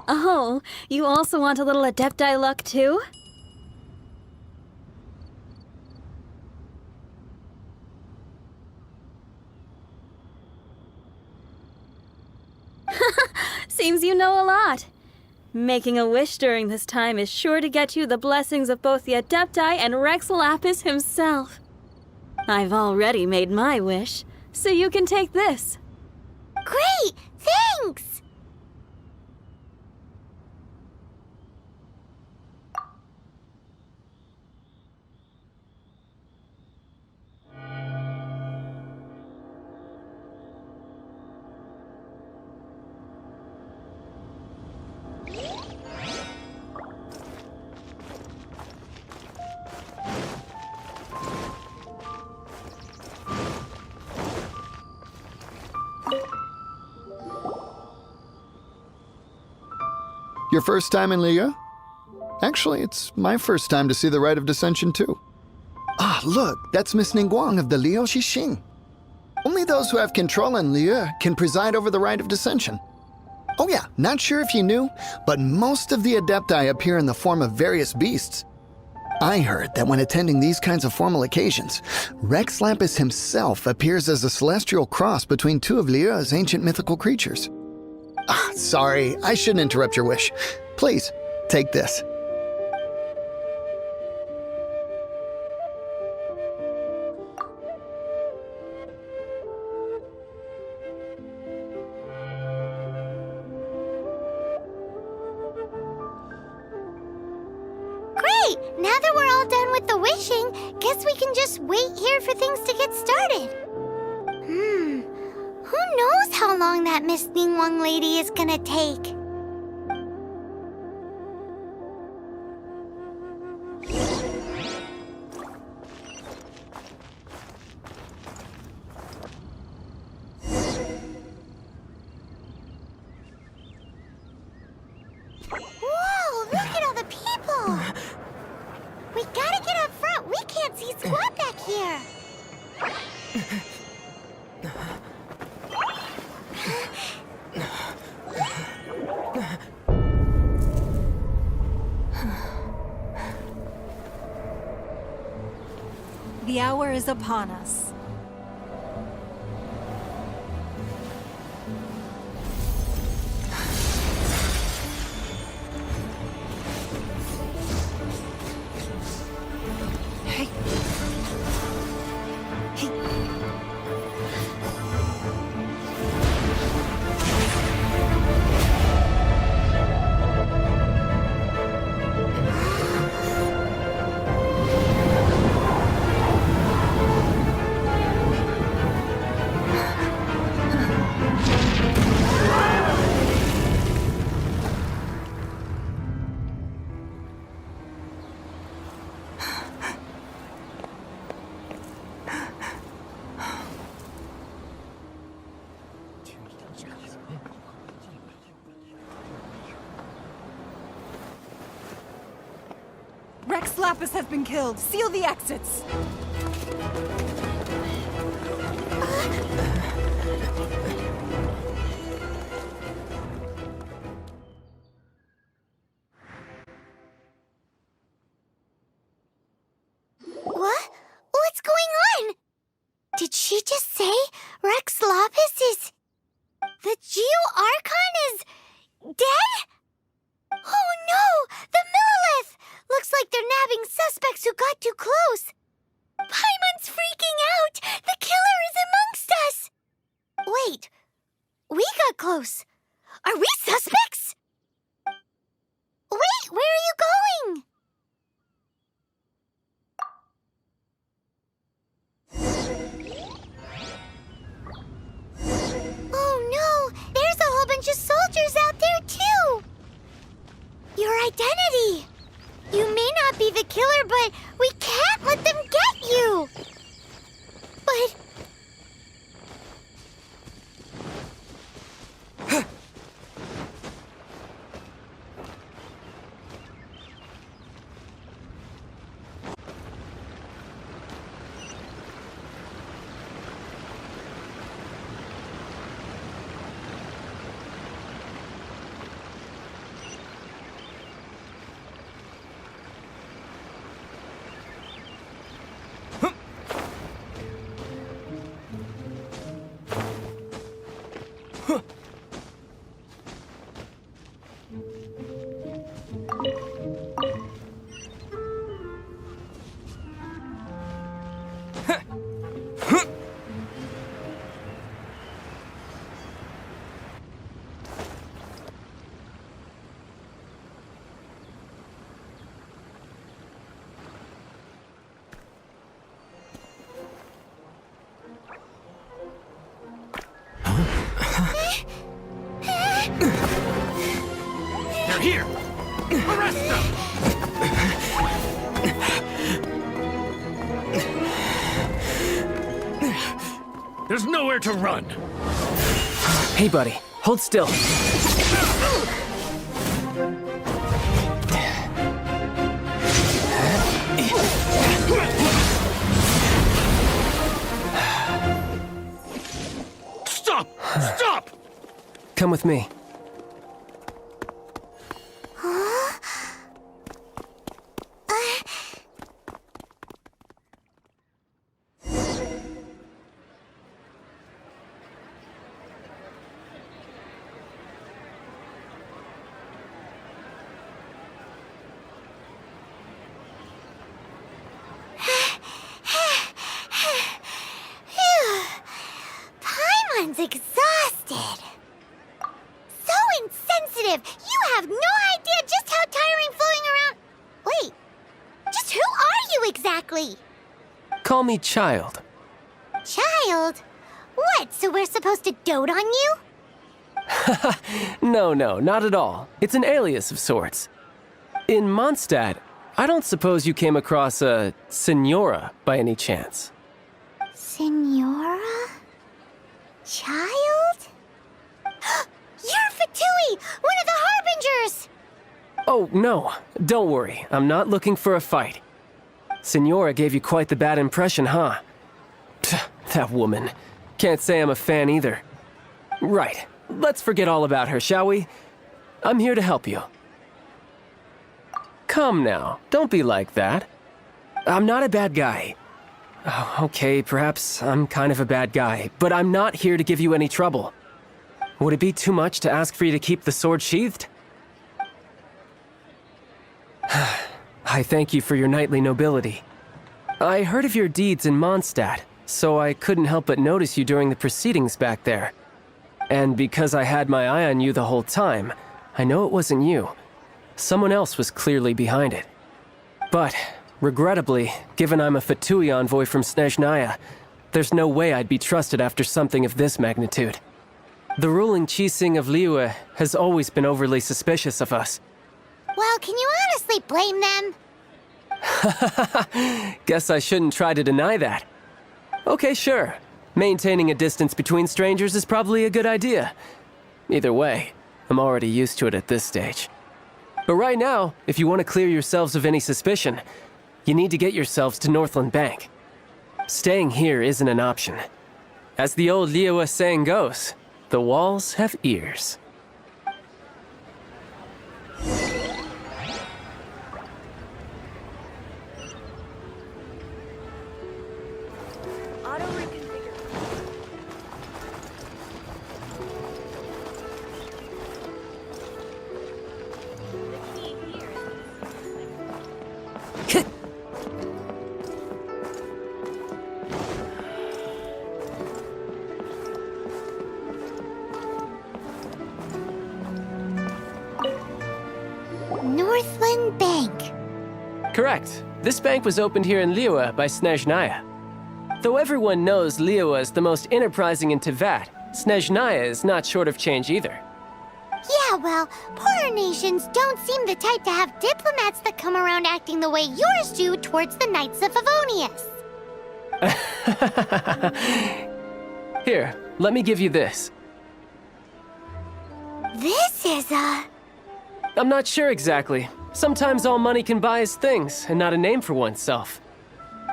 Oh, you also want a little Adepti luck too? Seems you know a lot. Making a wish during this time is sure to get you the blessings of both the Adepti and Rex Lapis himself. I've already made my wish, so you can take this. Great! Thanks! Your first time in Liyue? Actually, it's my first time to see the Rite of Dissension, too. Ah, look, that's Miss Ningguang of the Liu Xixing. Only those who have control in Liyue can preside over the Rite of Dissension. Oh yeah, not sure if you knew, but most of the Adepti appear in the form of various beasts. I heard that when attending these kinds of formal occasions, Rex Lapis himself appears as a celestial cross between two of Liyue's ancient mythical creatures. Ah, sorry, I shouldn't interrupt your wish. Please, take this. Great! Now that we're all done with the wishing, guess we can just wait here for things to get started. Who knows how long that Miss Ningguang lady is gonna take? Whoa, look at all the people! We gotta get up front. We can't see squat back here. The hour is upon us. Hey. Hey. Rex Lapis has been killed. Seal the exits. What? What's going on? Did she just say Rex Lapis is... The Geo-Archon is... dead? Oh no! The Millilith! Looks like they're nabbing suspects who got too close. Paimon's freaking out! The killer is amongst us! Wait, we got close. Are we suspects? Wait, where are you going? Oh no! There's a whole bunch of soldiers out there too! Your identity! You may not be the killer, but we can't let them get you! But... They're here! Arrest them! There's nowhere to run! Hey, buddy. Hold still. Stop! Stop! Come with me. Paimon's exhausted. So insensitive. You have no idea just how tiring floating around. Wait, just who are you exactly? Call me Child. Child? What, so we're supposed to dote on you? No, not at all. It's an alias of sorts. In Mondstadt, I don't suppose you came across a Senora by any chance. Senora? Child? You're Fatui, one of the Harbingers! Oh, no. Don't worry. I'm not looking for a fight. Senora gave you quite the bad impression, huh? That woman. Can't say I'm a fan either. Right. Let's forget all about her, shall we? I'm here to help you. Come now. Don't be like that. I'm not a bad guy. Oh, okay, perhaps I'm kind of a bad guy, but I'm not here to give you any trouble. Would it be too much to ask for you to keep the sword sheathed? I thank you for your knightly nobility. I heard of your deeds in Mondstadt, so I couldn't help but notice you during the proceedings back there. And because I had my eye on you the whole time, I know it wasn't you. Someone else was clearly behind it. But, regrettably, given I'm a Fatui envoy from Snezhnaya, there's no way I'd be trusted after something of this magnitude. The ruling Qixing of Liyue has always been overly suspicious of us. Well, can you honestly blame them? Guess I shouldn't try to deny that. Okay, sure. Maintaining a distance between strangers is probably a good idea. Either way, I'm already used to it at this stage. But right now, if you want to clear yourselves of any suspicion, you need to get yourselves to Northland Bank. Staying here isn't an option. As the old Liyue saying goes, the walls have ears. Northland Bank. Correct. This bank was opened here in Liyue by Snezhnaya. Though everyone knows Liyue is the most enterprising in Teyvat, Snezhnaya is not short of change either. Yeah, well, poorer nations don't seem the type to have diplomats that come around acting the way yours do towards the Knights of Favonius. Here, let me give you this. This is I'm not sure exactly. Sometimes all money can buy is things, and not a name for oneself.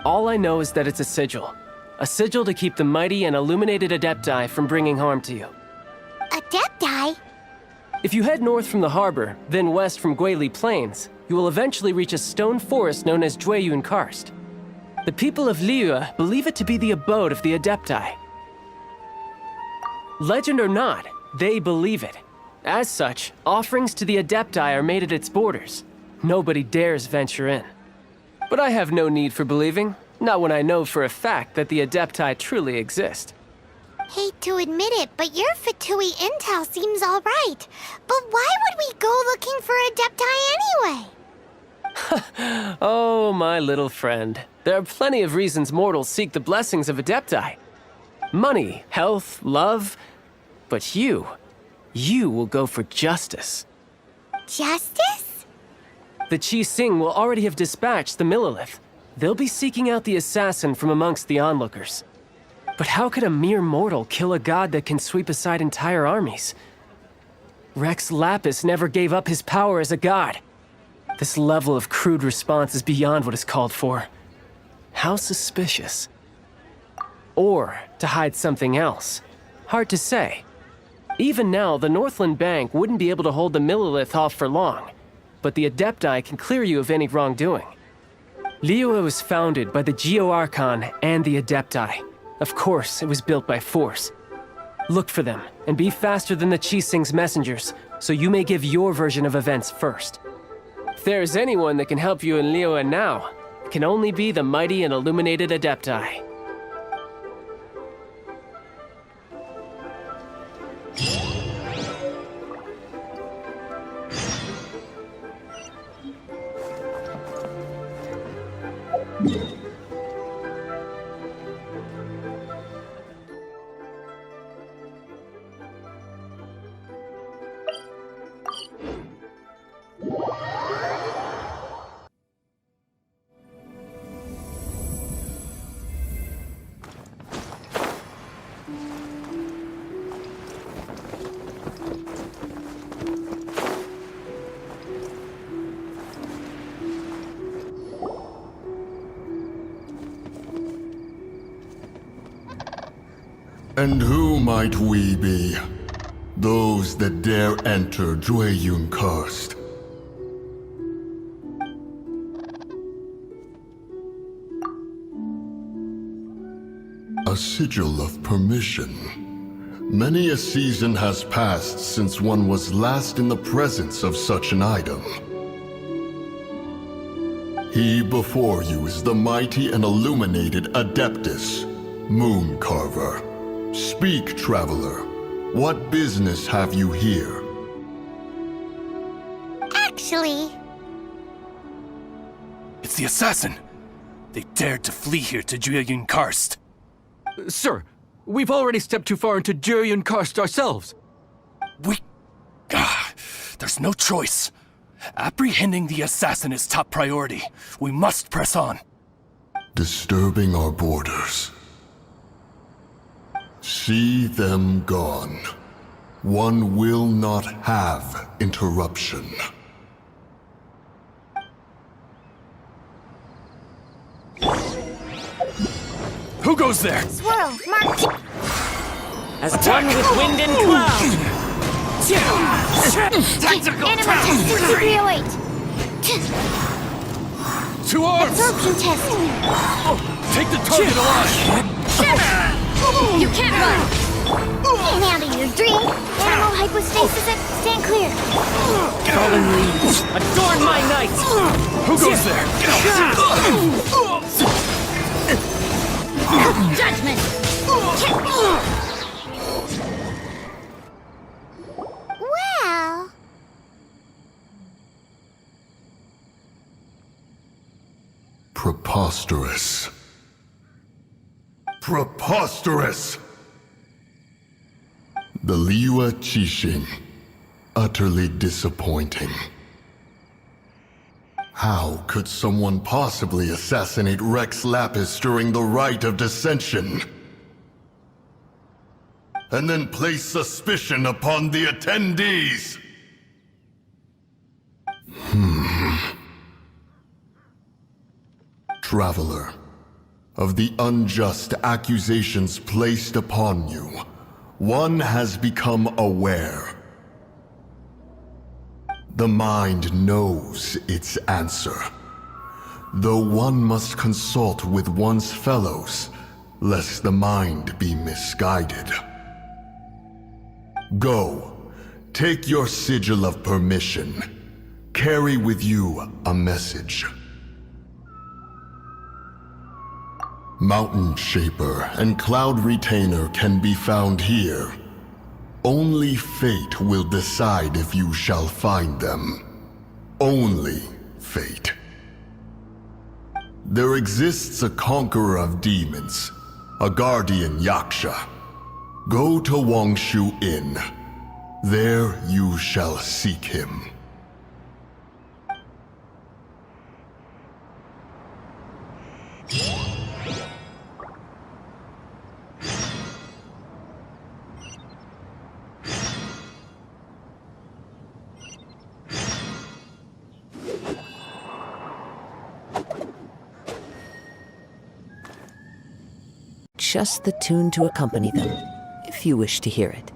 All I know is that it's a sigil. A sigil to keep the mighty and illuminated Adepti from bringing harm to you. Adepti? If you head north from the harbor, then west from Guili Plains, you will eventually reach a stone forest known as Jueyun Karst. The people of Liyue believe it to be the abode of the Adepti. Legend or not, They believe it. As such, offerings to the Adepti are made at its borders. Nobody dares venture in. But I have no need for believing, not when I know for a fact that the Adepti truly exist. Hate to admit it, but your Fatui intel seems alright. But why would we go looking for Adepti anyway? Oh, my little friend. There are plenty of reasons mortals seek the blessings of Adepti. Money, health, love. But you will go for justice. Justice? The Qi Sing will already have dispatched the Millilith. They'll be seeking out the assassin from amongst the onlookers. But how could a mere mortal kill a god that can sweep aside entire armies? Rex Lapis never gave up his power as a god. This level of crude response is beyond what is called for. How suspicious. Or to hide something else. Hard to say. Even now, the Northland Bank wouldn't be able to hold the Millilith off for long, but the Adepti can clear you of any wrongdoing. Liyue was founded by the Geo Archon and the Adepti. Of course, it was built by force. Look for them, and be faster than the Qi Sing's messengers, so you may give your version of events first. If there is anyone that can help you in Liyue now, it can only be the mighty and illuminated Adepti. And who might we be? Those that dare enter Jueyun Karst. A sigil of permission. Many a season has passed since one was last in the presence of such an item. He before you is the mighty and illuminated Adeptus, Moon Carver. Speak, traveler. What business have you here? Actually, It's the assassin! They dared to flee here to Jueyun Karst. Sir, we've already stepped too far into Jueyun Karst ourselves. There's no choice. Apprehending the assassin is top priority. We must press on. Disturbing our borders. See them gone. One will not have interruption. Who goes there? swirl, mark. As one with wind and cloud! Tactical Animal test 6308. To arms! Absorption test. Take the target alive! You can't run. In and out of your dream. Animal hypostasis it. Stand clear. Fallen leaves, adorn my night! Who goes there? Judgment. Well, Preposterous. Preposterous! The Liyue Qixing. Utterly disappointing. How could someone possibly assassinate Rex Lapis during the Rite of Dissension? And then place suspicion upon the attendees? Traveler, of the unjust accusations placed upon you, one has become aware. The mind knows its answer, though one must consult with one's fellows, lest the mind be misguided. Go. Take your sigil of permission. Carry with you a message. Mountain Shaper and Cloud Retainer can be found here. Only fate will decide if you shall find them. Only fate. There exists a conqueror of demons, a guardian Yaksha. Go to Wangshu Inn. There you shall seek him. Just the tune to accompany them, if you wish to hear it.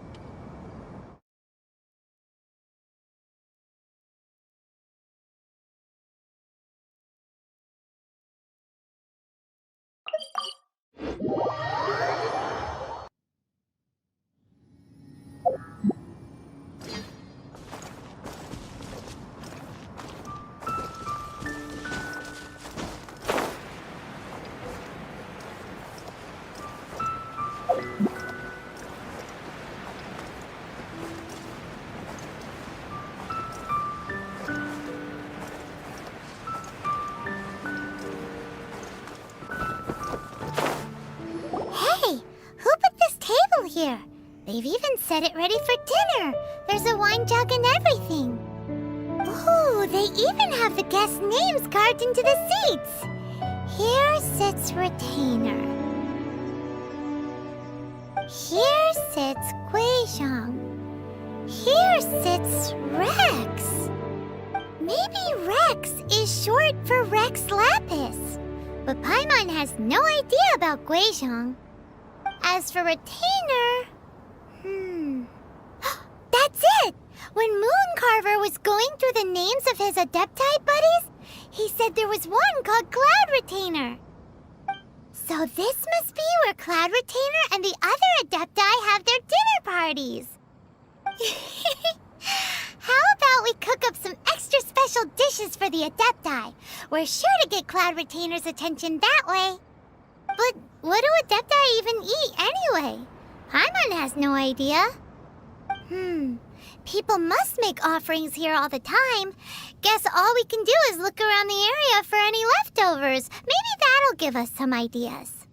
Here. They've even set it ready for dinner. There's a wine jug and everything. Ooh, they even have the guest names carved into the seats. Here sits Retainer. Here sits Guizhong. Here sits Rex. Maybe Rex is short for Rex Lapis. But Paimon has no idea about Guizhong. As for Retainer... That's it! When Mooncarver was going through the names of his Adepti buddies, he said there was one called Cloud Retainer. So this must be where Cloud Retainer and the other Adepti have their dinner parties. How about we cook up some extra special dishes for the Adepti? We're sure to get Cloud Retainer's attention that way. But what do Adepti even eat anyway? Paimon has no idea. People must make offerings here all the time. Guess all we can do is look around the area for any leftovers. Maybe that'll give us some ideas.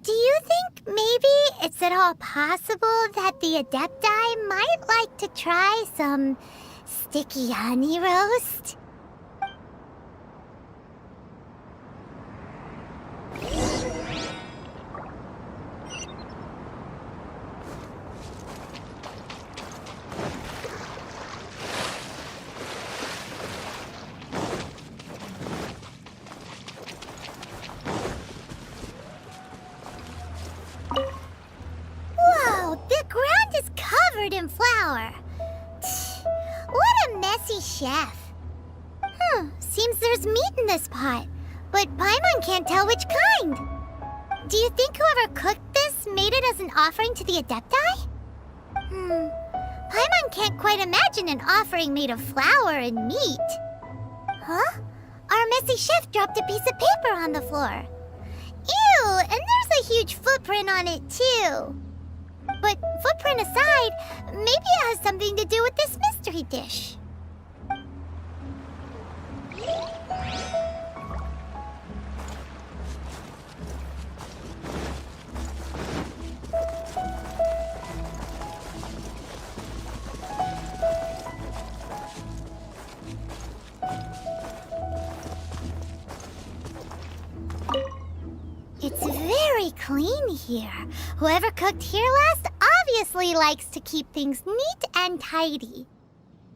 Do you think maybe it's at all possible that the Adepti might like to try some sticky honey roast? In flour. What a messy chef. Seems there's meat in this pot, but Paimon can't tell which kind. Do you think whoever cooked this made it as an offering to the Adepti? Paimon can't quite imagine an offering made of flour and meat. Huh? Our messy chef dropped a piece of paper on the floor. Ew, and there's a huge footprint on it too. But footprint aside, maybe it has something to do with this mystery dish. It's very clean here. Whoever cooked here last obviously likes to keep things neat and tidy.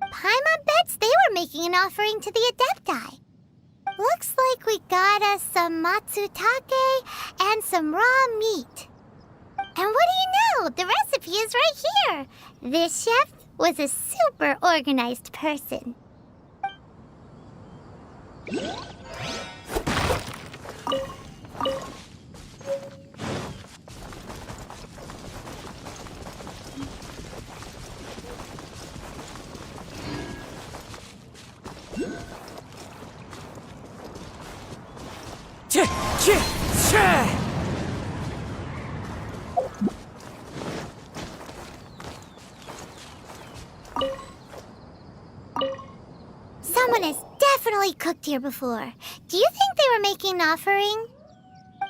Paimon bets they were making an offering to the Adepti. Looks like we got us some matsutake and some raw meat. And what do you know? The recipe is right here. This chef was a super organized person. Someone has definitely cooked here before. Do you think they were making an offering?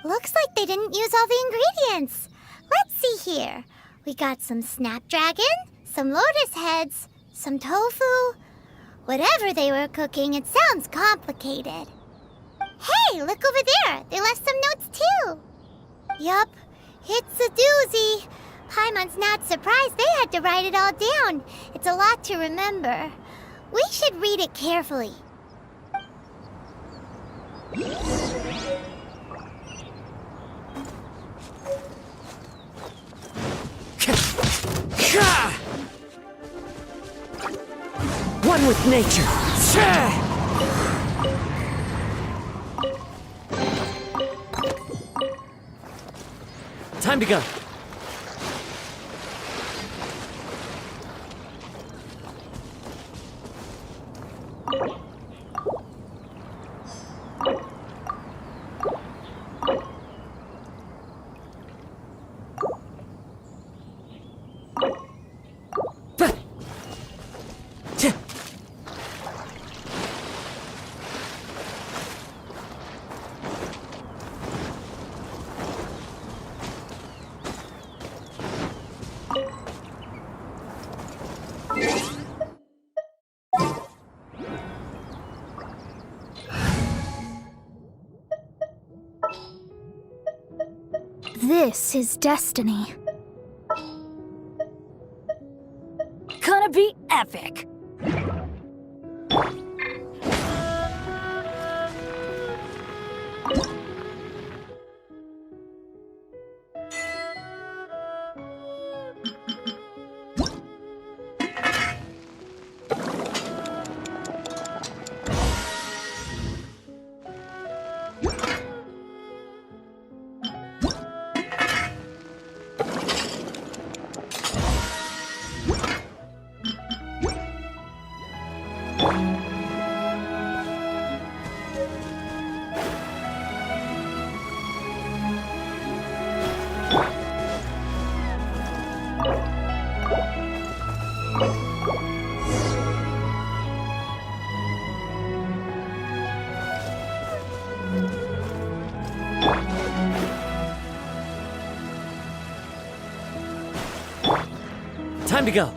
Looks like they didn't use all the ingredients. Let's see here. We got some snapdragon, some lotus heads, some tofu. Whatever they were cooking, it sounds complicated. Hey, look over there. They left some notes too. Yup, it's a doozy. Paimon's not surprised they had to write it all down. It's a lot to remember. We should read it carefully. One with nature. Time to go. This is destiny. Gonna be epic. Time to go.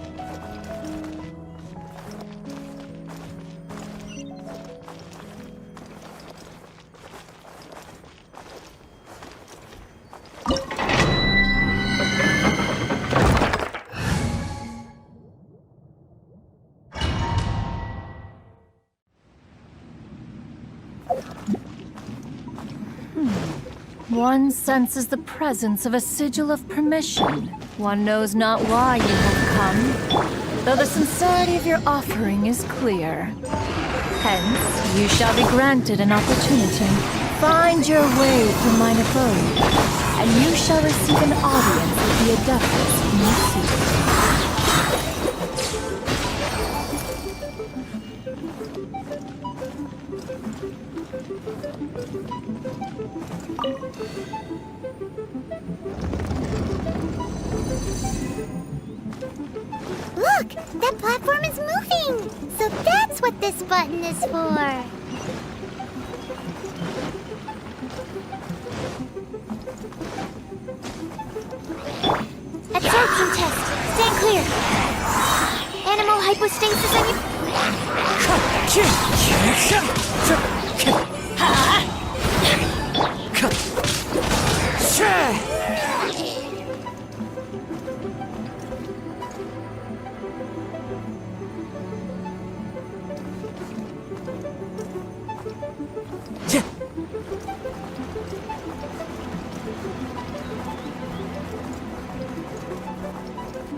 One senses the presence of a sigil of permission. One knows not why you have come, though the sincerity of your offering is clear. Hence, you shall be granted an opportunity. Find your way through mine abode, and you shall receive an audience with the Adeptus whom you seek. Look! That platform is moving! So that's what this button is for! Absorption test! Stand clear! Animal hypostasis on your...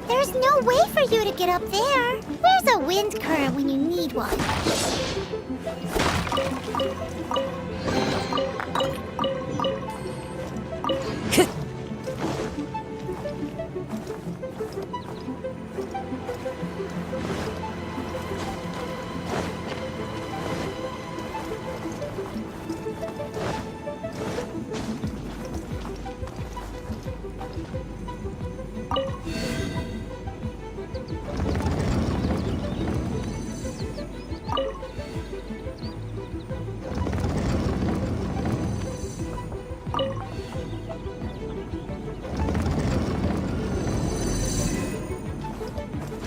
There's no way for you to get up there. Where's a wind current when you need one?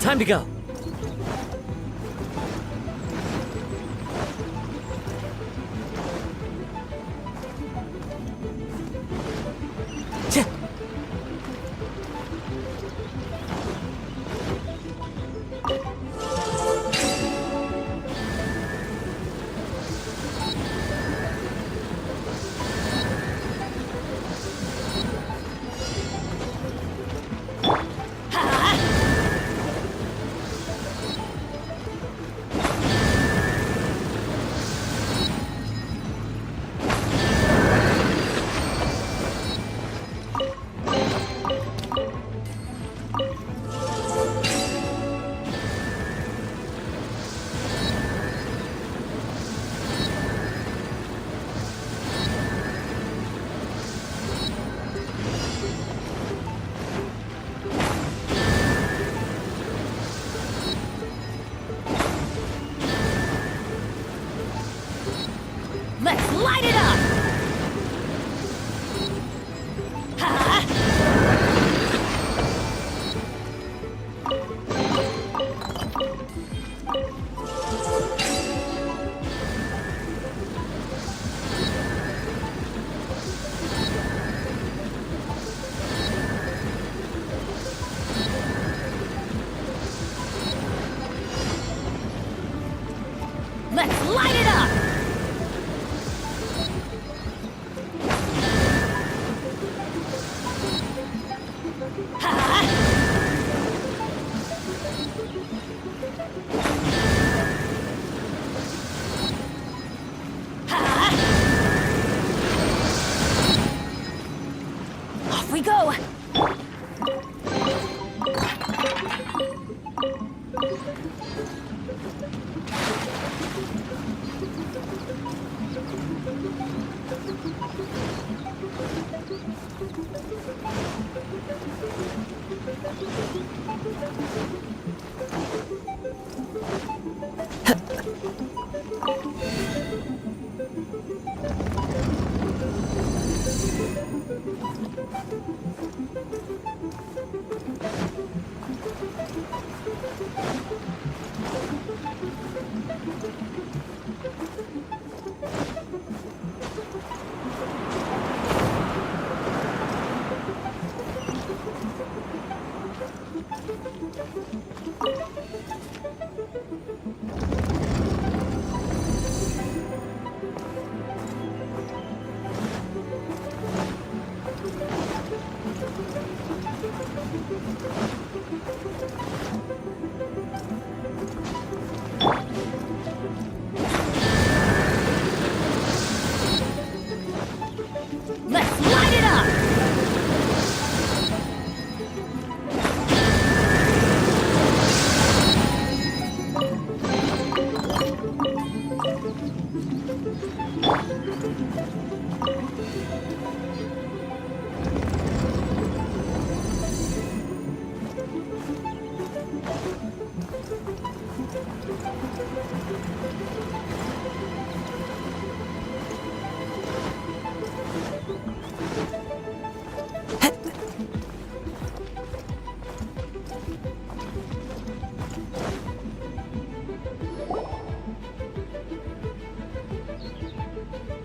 Time to go. Let's light it up! Let's light it up! Off we go! Let's light it up!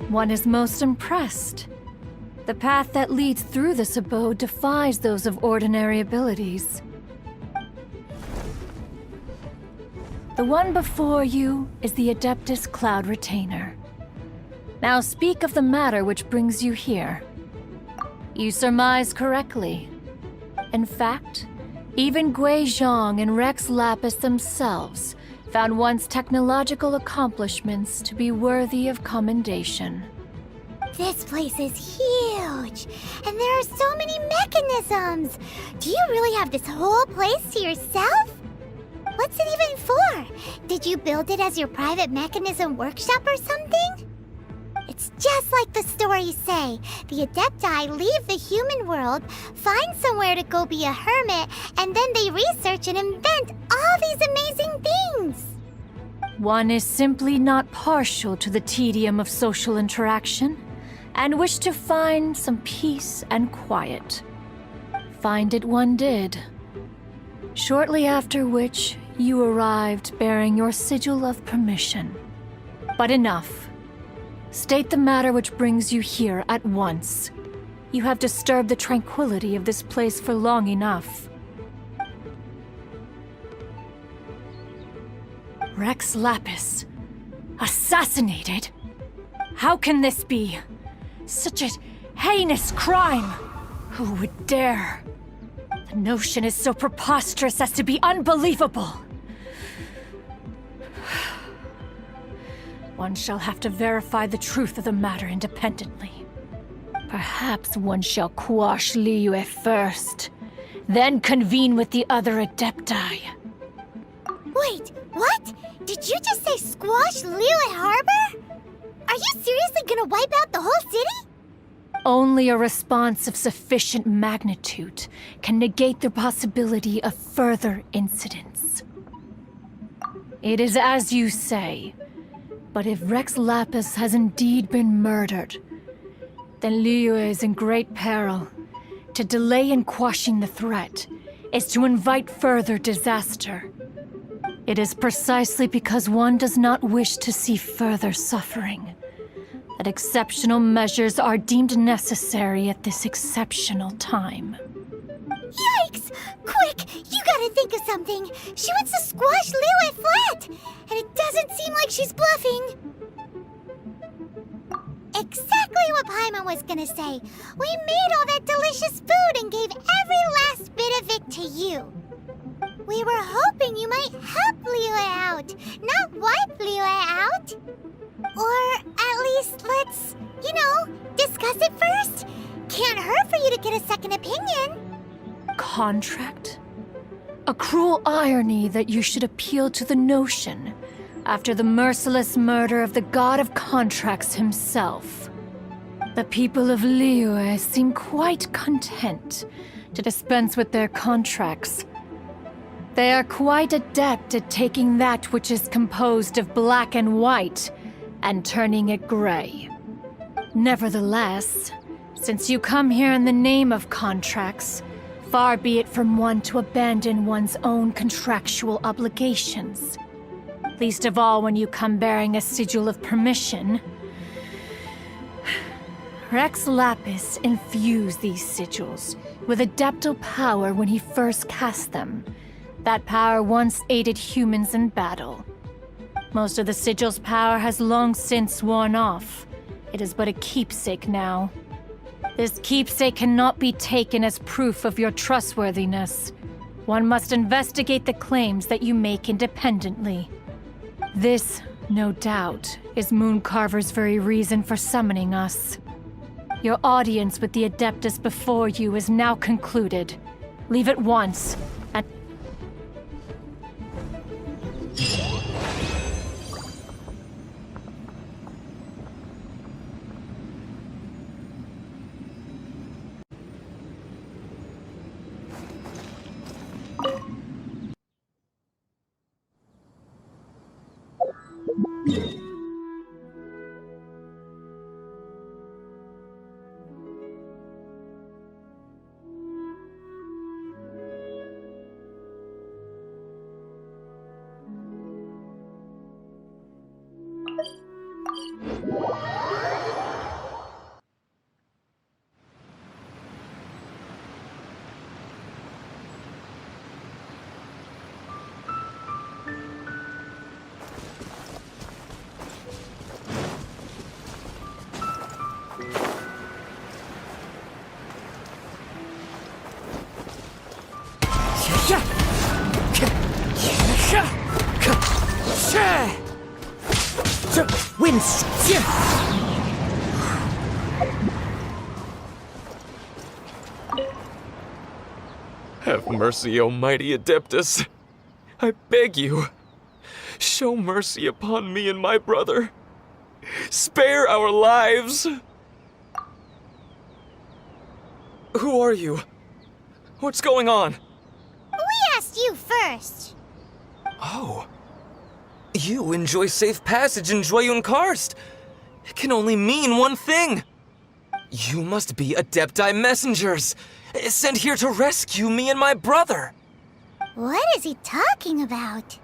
One is most impressed. The path that leads through this abode defies those of ordinary abilities. The one before you is the Adeptus Cloud Retainer. Now speak of the matter which brings you here. You surmise correctly. In fact, even Gui Zhang and Rex Lapis themselves found one's technological accomplishments to be worthy of commendation. This place is huge, and there are so many mechanisms. Do you really have this whole place to yourself? What's it even for? Did you build it as your private mechanism workshop or something? It's just like the stories say. The Adepti leave the human world, find somewhere to go be a hermit, and then they research and invent all these amazing things. One is simply not partial to the tedium of social interaction, and wished to find some peace and quiet. Find it one did. Shortly after which, you arrived bearing your sigil of permission. But enough. State the matter which brings you here at once. You have disturbed the tranquility of this place for long enough. Rex Lapis. Assassinated? How can this be? Such a heinous crime! Who would dare? The notion is so preposterous as to be unbelievable. One shall have to verify the truth of the matter independently. Perhaps one shall quash Liyue first, then convene with the other Adepti. Wait, what? Did you just say squash Liyue Harbor? Are you seriously gonna wipe out the whole city? Only a response of sufficient magnitude can negate the possibility of further incidents. It is as you say, but if Rex Lapis has indeed been murdered, then Liyue is in great peril. To delay in quashing the threat is to invite further disaster. It is precisely because one does not wish to see further suffering that exceptional measures are deemed necessary at this exceptional time. Yikes! Quick, you gotta think of something. She wants to squash Liyue flat, and it doesn't seem like she's bluffing. Exactly what Paimon was gonna say. We made all that delicious food and gave every last bit of it to you. We were hoping you might help Liyue out, not wipe Liyue out. Or at least let's, discuss it first. Can't hurt for you to get a second opinion. Contract? A cruel irony that you should appeal to the notion after the merciless murder of the god of contracts himself. The people of Liyue seem quite content to dispense with their contracts. They are quite adept at taking that which is composed of black and white and turning it gray. Nevertheless, since you come here in the name of contracts, far be it from one to abandon one's own contractual obligations. Least of all when you come bearing a sigil of permission. Rex Lapis infused these sigils with adeptal power when he first cast them. That power once aided humans in battle. Most of the sigil's power has long since worn off. It is but a keepsake now. This keepsake cannot be taken as proof of your trustworthiness. One must investigate the claims that you make independently. This, no doubt, is Mooncarver's very reason for summoning us. Your audience with the Adeptus before you is now concluded. Leave at once, and... Have mercy, O mighty Adeptus. I beg you, show mercy upon me and my brother. Spare our lives. Who are you? What's going on? We asked you first. Oh. You enjoy safe passage in Jueyun Karst. It can only mean one thing. You must be Adepti messengers, sent here to rescue me and my brother. What is he talking about?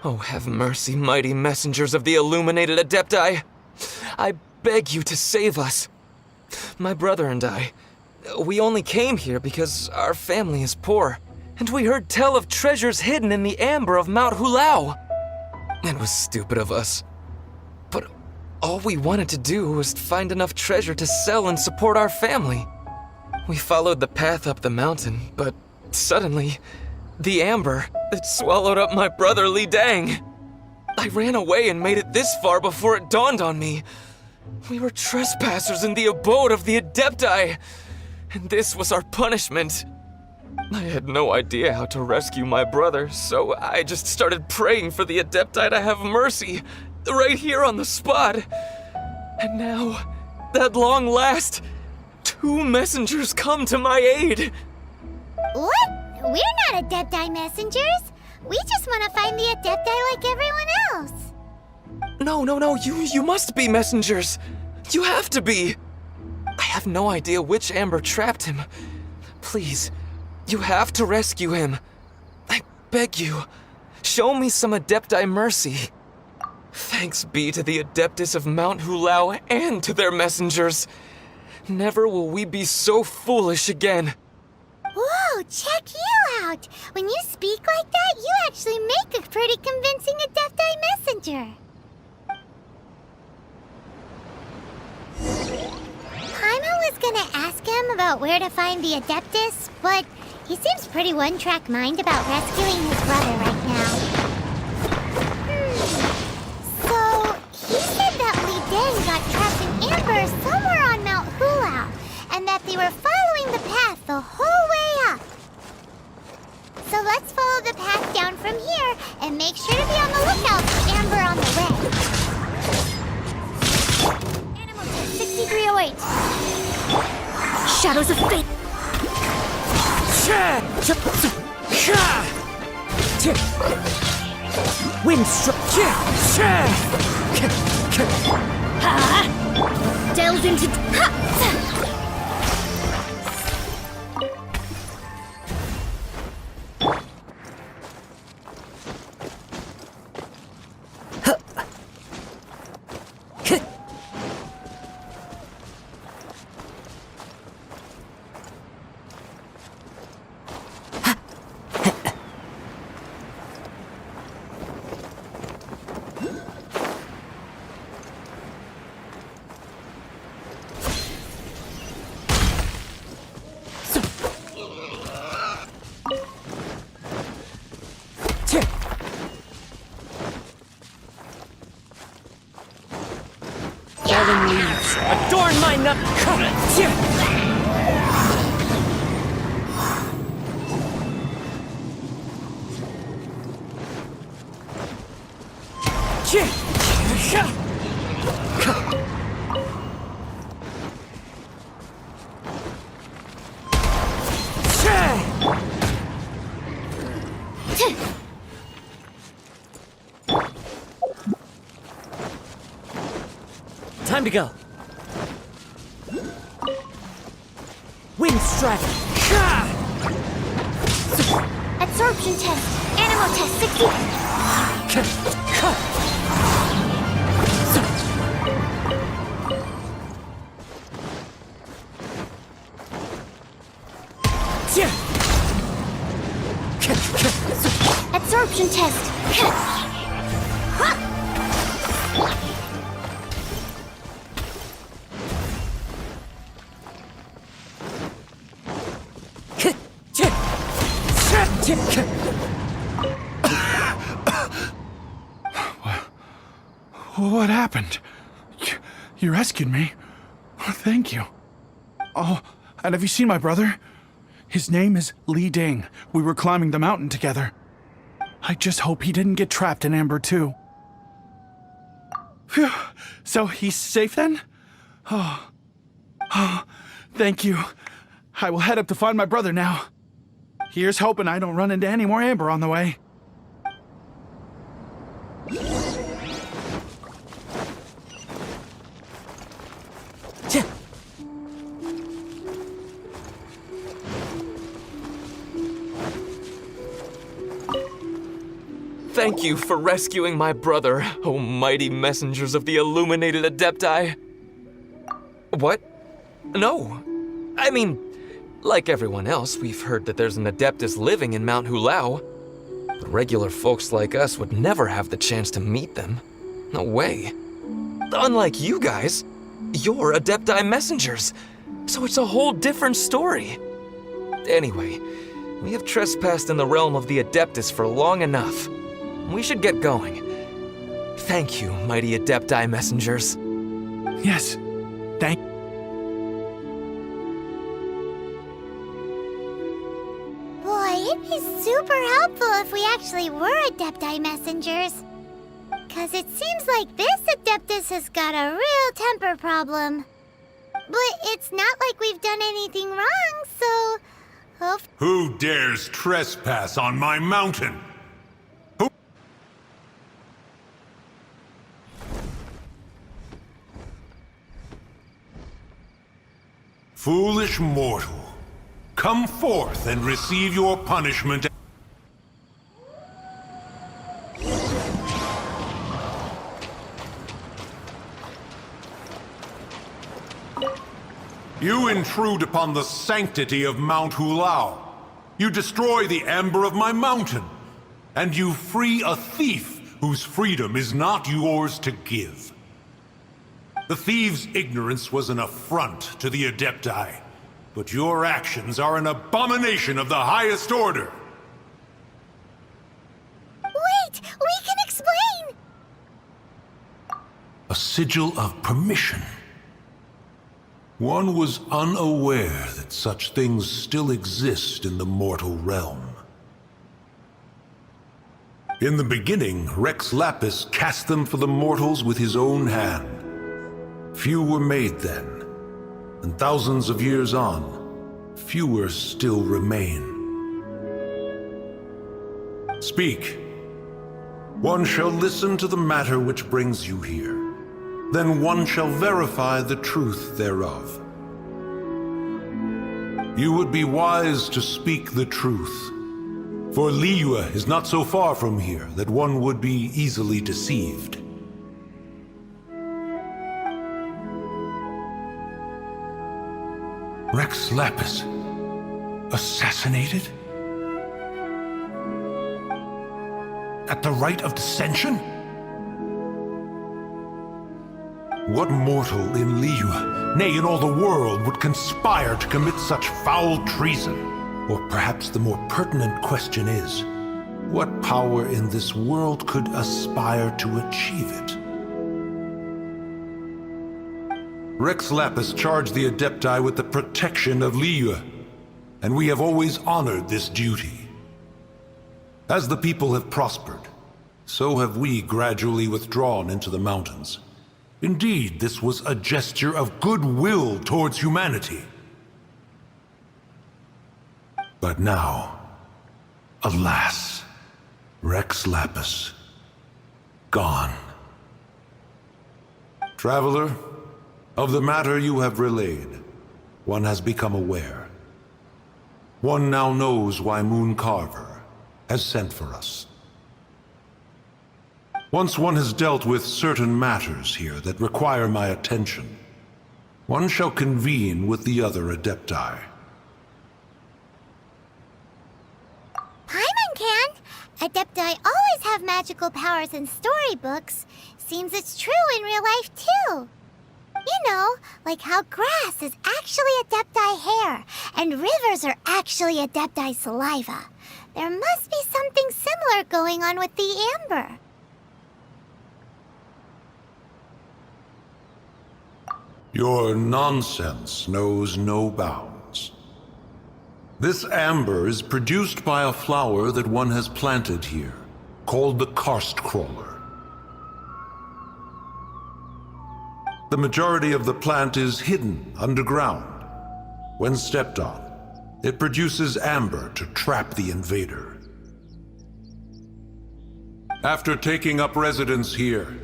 Oh, have mercy, mighty messengers of the illuminated Adepti. I beg you to save us. My brother and I, we only came here because our family is poor, and we heard tell of treasures hidden in the amber of Mount Hulao. It was stupid of us. But all we wanted to do was find enough treasure to sell and support our family. We followed the path up the mountain, but suddenly, the amber, it swallowed up my brother Li Dang. I ran away and made it this far before it dawned on me. We were trespassers in the abode of the Adepti, and this was our punishment. I had no idea how to rescue my brother, so I just started praying for the Adepti to have mercy, right here on the spot. And now, at long last, 2 messengers come to my aid. What? We're not Adepti messengers. We just want to find the Adepti like everyone else. No, you must be messengers. You have to be. I have no idea which amber trapped him. Please, you have to rescue him. I beg you, show me some Adepti mercy. Thanks be to the Adeptus of Mount Hulao and to their messengers. Never will we be so foolish again. Whoa, check you out! When you speak like that, you actually make a pretty convincing Adepti messenger. Paimon was gonna ask him about where to find the Adeptus, but he seems pretty one-track mind about rescuing his brother right now. So, he said that Li Dang got trapped in amber somewhere on Mount Hulao, and that they were following the path the whole way up. So let's follow the path down from here and make sure to be on the lookout for amber on the way. Animal test 6308. Shadows of Fate. Delves into... Fallen leaves, adorn my nut. Time to go. Wind strike. Absorption test. Animal test 60. Absorption test. What happened? You rescued me. Thank you. Oh, and have you seen my brother? His name is Li Dang. We were climbing the mountain together. I just hope he didn't get trapped in amber too. Phew. So he's safe then? Oh, thank you. I will head up to find my brother now. Here's hoping I don't run into any more amber on the way. Thank you for rescuing my brother, O mighty messengers of the illuminated Adepti. What? No. I mean, like everyone else, we've heard that there's an Adeptus living in Mount Hulao. But regular folks like us would never have the chance to meet them. No way. Unlike you guys, you're Adepti messengers, so it's a whole different story. Anyway, we have trespassed in the realm of the Adeptus for long enough. We should get going. Thank you, mighty Adepti messengers. Yes, thank. Boy, it'd be super helpful if we actually were Adepti messengers. 'Cause it seems like this Adeptus has got a real temper problem. But it's not like we've done anything wrong, so... Who dares trespass on my mountain? Who? Foolish mortal, come forth and receive your punishment. You intrude upon the sanctity of Mount Hulao. You destroy the amber of my mountain. And you free a thief whose freedom is not yours to give. The thief's ignorance was an affront to the Adepti, but your actions are an abomination of the highest order. Wait! We can explain! A sigil of permission. One was unaware that such things still exist in the mortal realm. In the beginning, Rex Lapis cast them for the mortals with his own hand. Few were made then, and thousands of years on, fewer still remain. Speak. One shall listen to the matter which brings you here. Then one shall verify the truth thereof. You would be wise to speak the truth, for Liyue is not so far from here that one would be easily deceived. Rex Lapis, assassinated? At the rite of dissension? What mortal in Liyue, nay in all the world, would conspire to commit such foul treason? Or perhaps the more pertinent question is, what power in this world could aspire to achieve it? Rex Lapis charged the Adepti with the protection of Liyue, and we have always honored this duty. As the people have prospered, so have we gradually withdrawn into the mountains. Indeed, this was a gesture of goodwill towards humanity. But now, alas, Rex Lapis, gone. Traveler, of the matter you have relayed, one has become aware. One now knows why Moon Carver has sent for us. Once one has dealt with certain matters here that require my attention, one shall convene with the other Adepti. Paimon can! Adepti always have magical powers in storybooks. Seems it's true in real life, too. You know, like how grass is actually Adepti hair, and rivers are actually Adepti saliva. There must be something similar going on with the amber. Your nonsense knows no bounds. This amber is produced by a flower that one has planted here, called the karst crawler. The majority of the plant is hidden underground. When stepped on, it produces amber to trap the invader. After taking up residence here,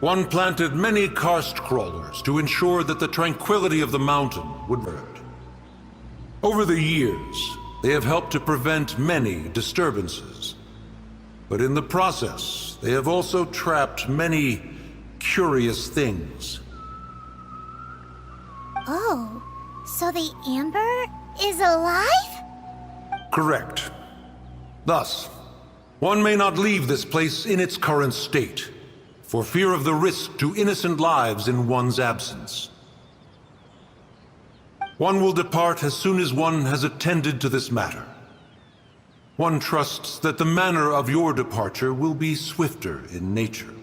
one planted many karst crawlers to ensure that the tranquility of the mountain would burn. Over the years, they have helped to prevent many disturbances. But in the process, they have also trapped many curious things. Oh, so the amber is alive? Correct. Thus, one may not leave this place in its current state, for fear of the risk to innocent lives in one's absence. One will depart as soon as one has attended to this matter. One trusts that the manner of your departure will be swifter in nature.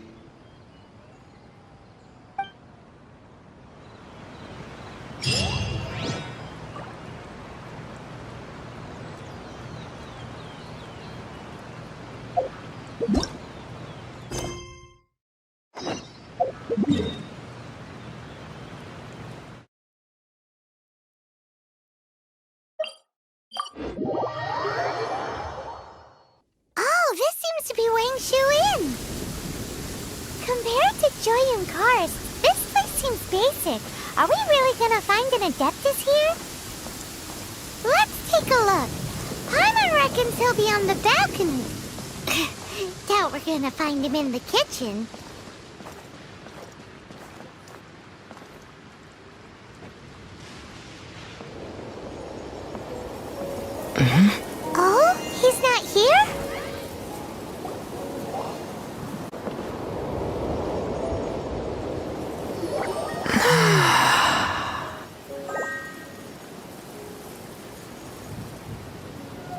Oh, this seems to be Wang Shu Inn. Compared to Joyun Karst, this place seems basic. Are we really gonna find an Adeptus here? Let's take a look. Paimon reckons he'll be on the balcony. Doubt we're gonna find him in the kitchen. Oh, he's not here?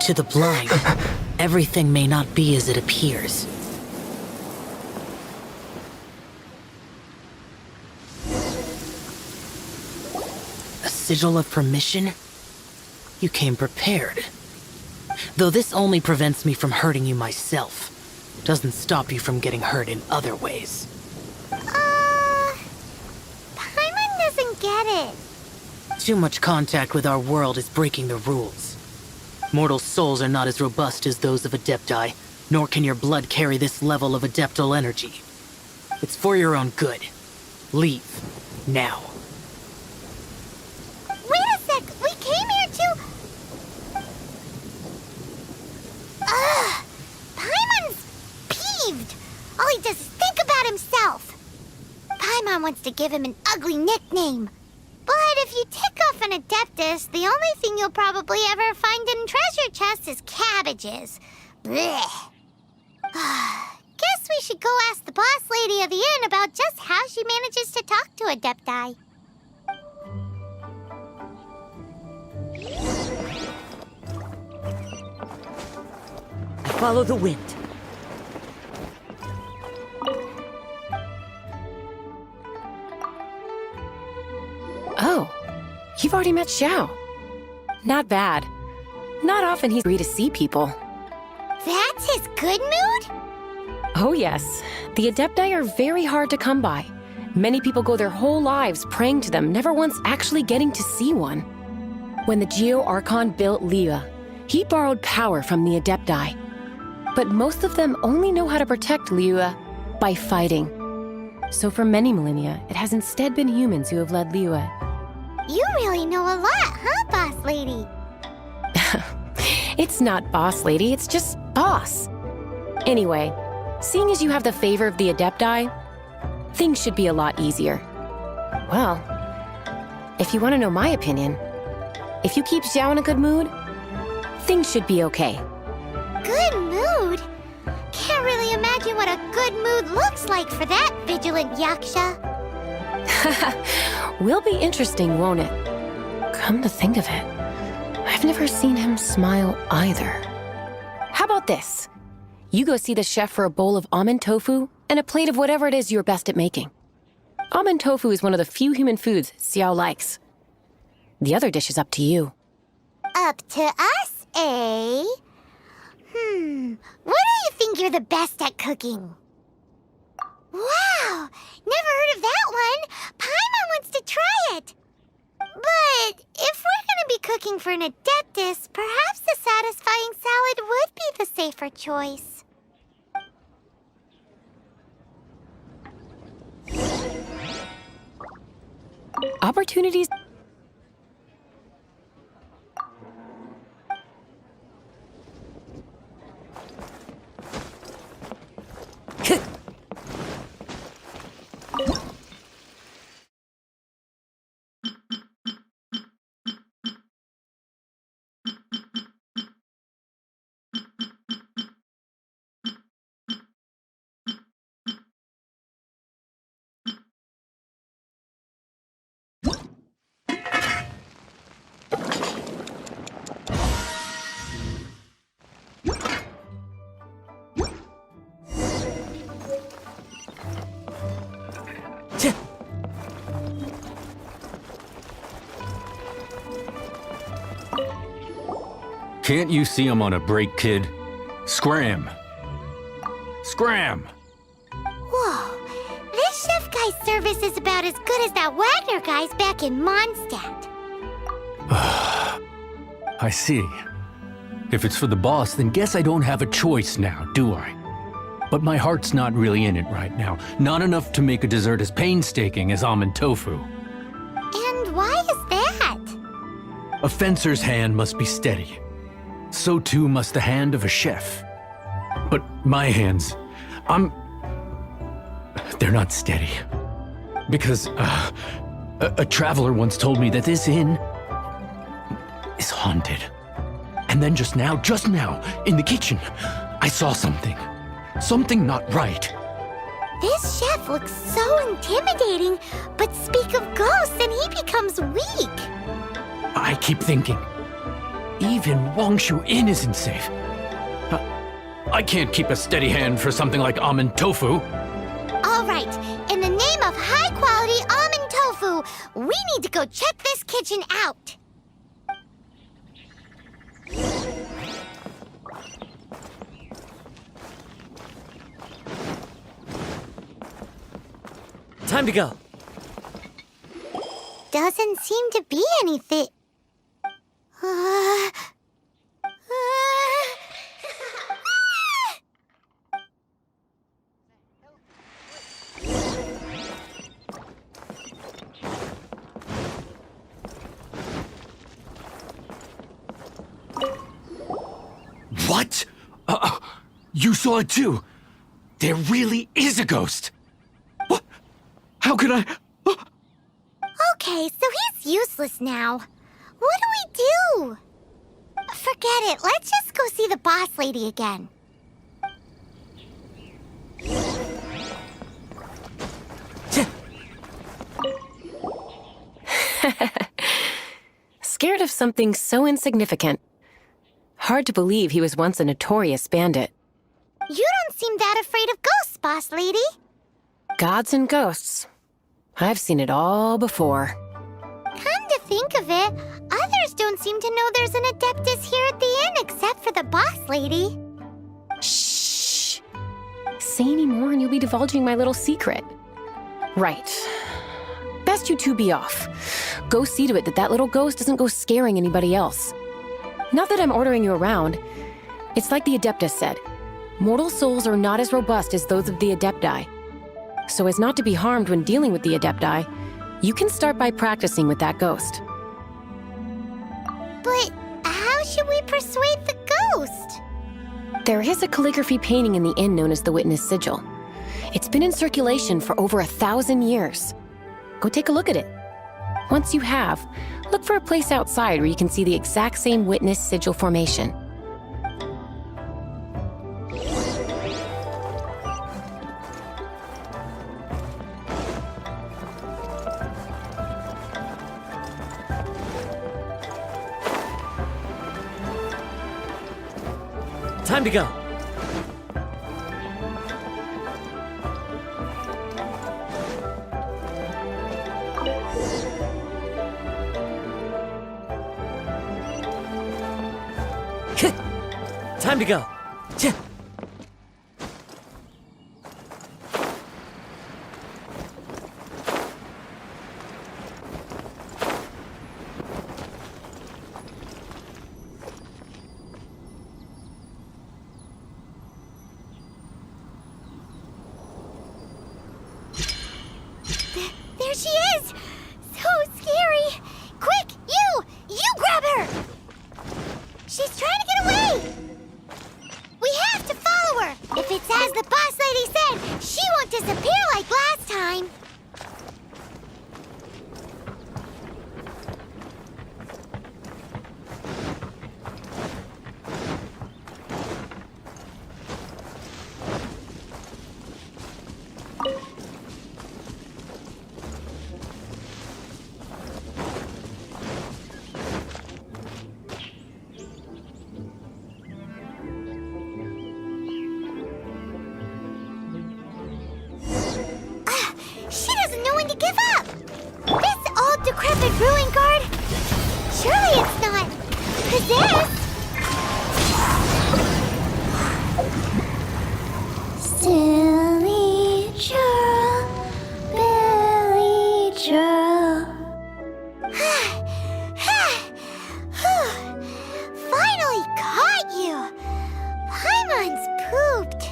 To the blind, everything may not be as it appears. A sigil of permission? You came prepared. Though this only prevents me from hurting you myself, doesn't stop you from getting hurt in other ways. Paimon doesn't get it. Too much contact with our world is breaking the rules. Mortal souls are not as robust as those of Adepti, nor can your blood carry this level of adeptal energy. It's for your own good. Leave. Now. Wait a sec, we came here to... Paimon's peeved. All he does is think about himself. Paimon wants to give him an ugly nickname. But if you tick off an Adeptus, the only thing you'll probably ever find in treasure chests is cabbages. Blech. Guess we should go ask the boss lady of the inn about just how she manages to talk to Adepti. I follow the wind. Oh, you've already met Xiao. Not bad. Not often he's free to see people. That's his good mood? Oh yes, the Adepti are very hard to come by. Many people go their whole lives praying to them, never once actually getting to see one. When the Geo Archon built Liyue, he borrowed power from the Adepti. But most of them only know how to protect Liyue by fighting. So for many millennia, it has instead been humans who have led Liyue. You really know a lot, huh, boss lady? It's not boss lady, it's just boss. Anyway, seeing as you have the favor of the Adepti, things should be a lot easier. Well, if you want to know my opinion, if you keep Xiao in a good mood, things should be okay. Good mood? Can't really imagine what a good mood looks like for that vigilant Yaksha. Will be interesting, won't it? Come to think of it, I've never seen him smile either. How about this? You go see the chef for a bowl of almond tofu and a plate of whatever it is you're best at making. Almond tofu is one of the few human foods Xiao likes. The other dish is up to you. Up to us, eh? What do you think you're the best at cooking? Wow! Never heard of that one! Paimon wants to try it! But if we're gonna be cooking for an Adeptus, perhaps the satisfying salad would be the safer choice. Opportunities... Can't you see I'm on a break, kid? Scram! Scram! Whoa. This chef guy's service is about as good as that Wagner guy's back in Mondstadt. I see. If it's for the boss, then guess I don't have a choice now, do I? But my heart's not really in it right now. Not enough to make a dessert as painstaking as almond tofu. And why is that? A fencer's hand must be steady. So too must the hand of a chef. But my hands, they're not steady. Because a traveler once told me that this inn is haunted. And then just now, in the kitchen, I saw something. Something not right. This chef looks so intimidating, but speak of ghosts and he becomes weak. I keep thinking, even Wangshu Inn isn't safe. I can't keep a steady hand for something like almond tofu. All right, in the name of high-quality almond tofu, we need to go check this kitchen out. Time to go. Doesn't seem to be anything. What? You saw it too? There really is a ghost. What? How could I? Okay, so he's useless now. What do we do? Forget it. Let's just go see the boss lady again. Scared of something so insignificant. Hard to believe he was once a notorious bandit. You don't seem that afraid of ghosts, boss lady. Gods and ghosts. I've seen it all before. Come to think of it, others don't seem to know there's an Adeptus here at the inn except for the boss lady. Shh. Say any more and you'll be divulging my little secret. Right. Best you two be off. Go see to it that that little ghost doesn't go scaring anybody else. Not that I'm ordering you around. It's like the Adeptus said. Mortal souls are not as robust as those of the Adepti. So as not to be harmed when dealing with the Adepti, you can start by practicing with that ghost. But how should we persuade the ghost? There is a calligraphy painting in the inn known as the Witness Sigil. It's been in circulation for over 1,000 years. Go take a look at it. Once you have, look for a place outside where you can see the exact same Witness Sigil formation. Time to go. Time to go. There she is! So scary! Quick, you grab her! She's trying to get away! We have to follow her! If it's as the boss lady said, she won't disappear like last time! She doesn't know when to give up! This old decrepit ruin guard? Surely it's not possessed? Silly churl, Billy churl. Finally caught you! Paimon's pooped.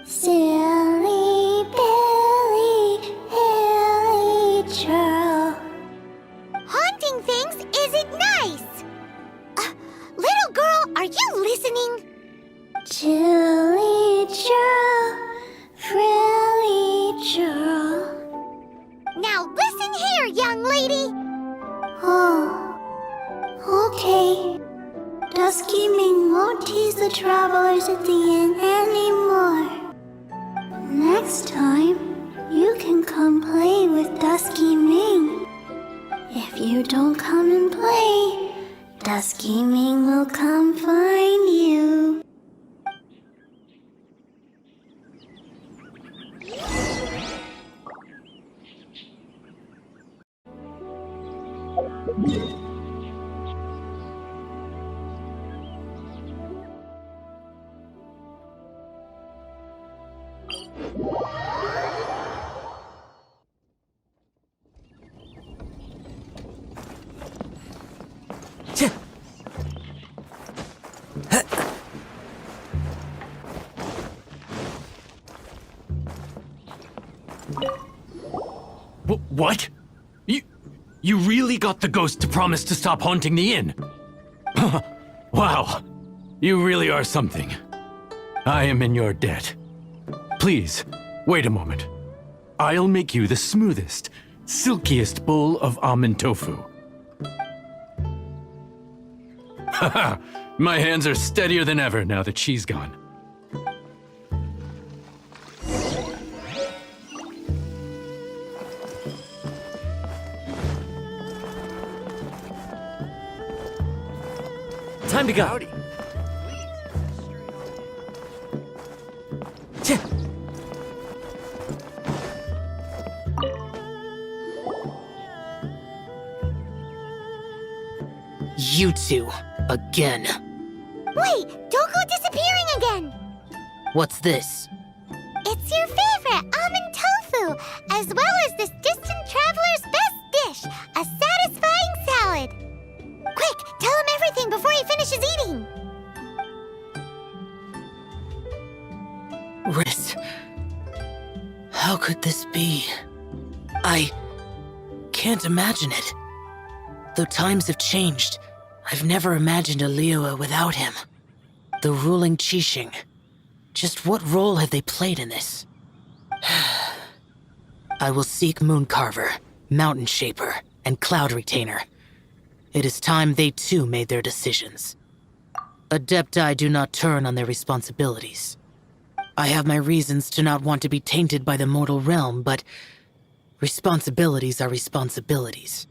Silly Billy, Hilly churl. Haunting things isn't nice. Little girl, are you listening? Chilly churl, frilly churl. Now listen here, young lady. Oh, okay. Dusky Ming won't tease the travelers at the inn anymore. Next time, you can come play with Dusky Ming. If you don't come and play, Dusky Ming will come find you. What? You really got the ghost to promise to stop haunting the inn? Wow, you really are something. I am in your debt. Please, wait a moment. I'll make you the smoothest, silkiest bowl of almond tofu. Haha, my hands are steadier than ever now that she's gone. Time to go. You two, again. Wait, don't go disappearing again. What's this? It's your favorite almond tofu, as well as this distant traveler's best dish, a satisfying salad. Quick, tell him everything before he finishes eating. Riss. How could this be? I can't imagine it. Though times have changed, I've never imagined a Liyue without him. The ruling Qixing. Just what role have they played in this? I will seek Mooncarver, Mountain Shaper, and Cloud Retainer. It is time they too made their decisions. Adepti do not turn on their responsibilities. I have my reasons to not want to be tainted by the mortal realm, but responsibilities are responsibilities.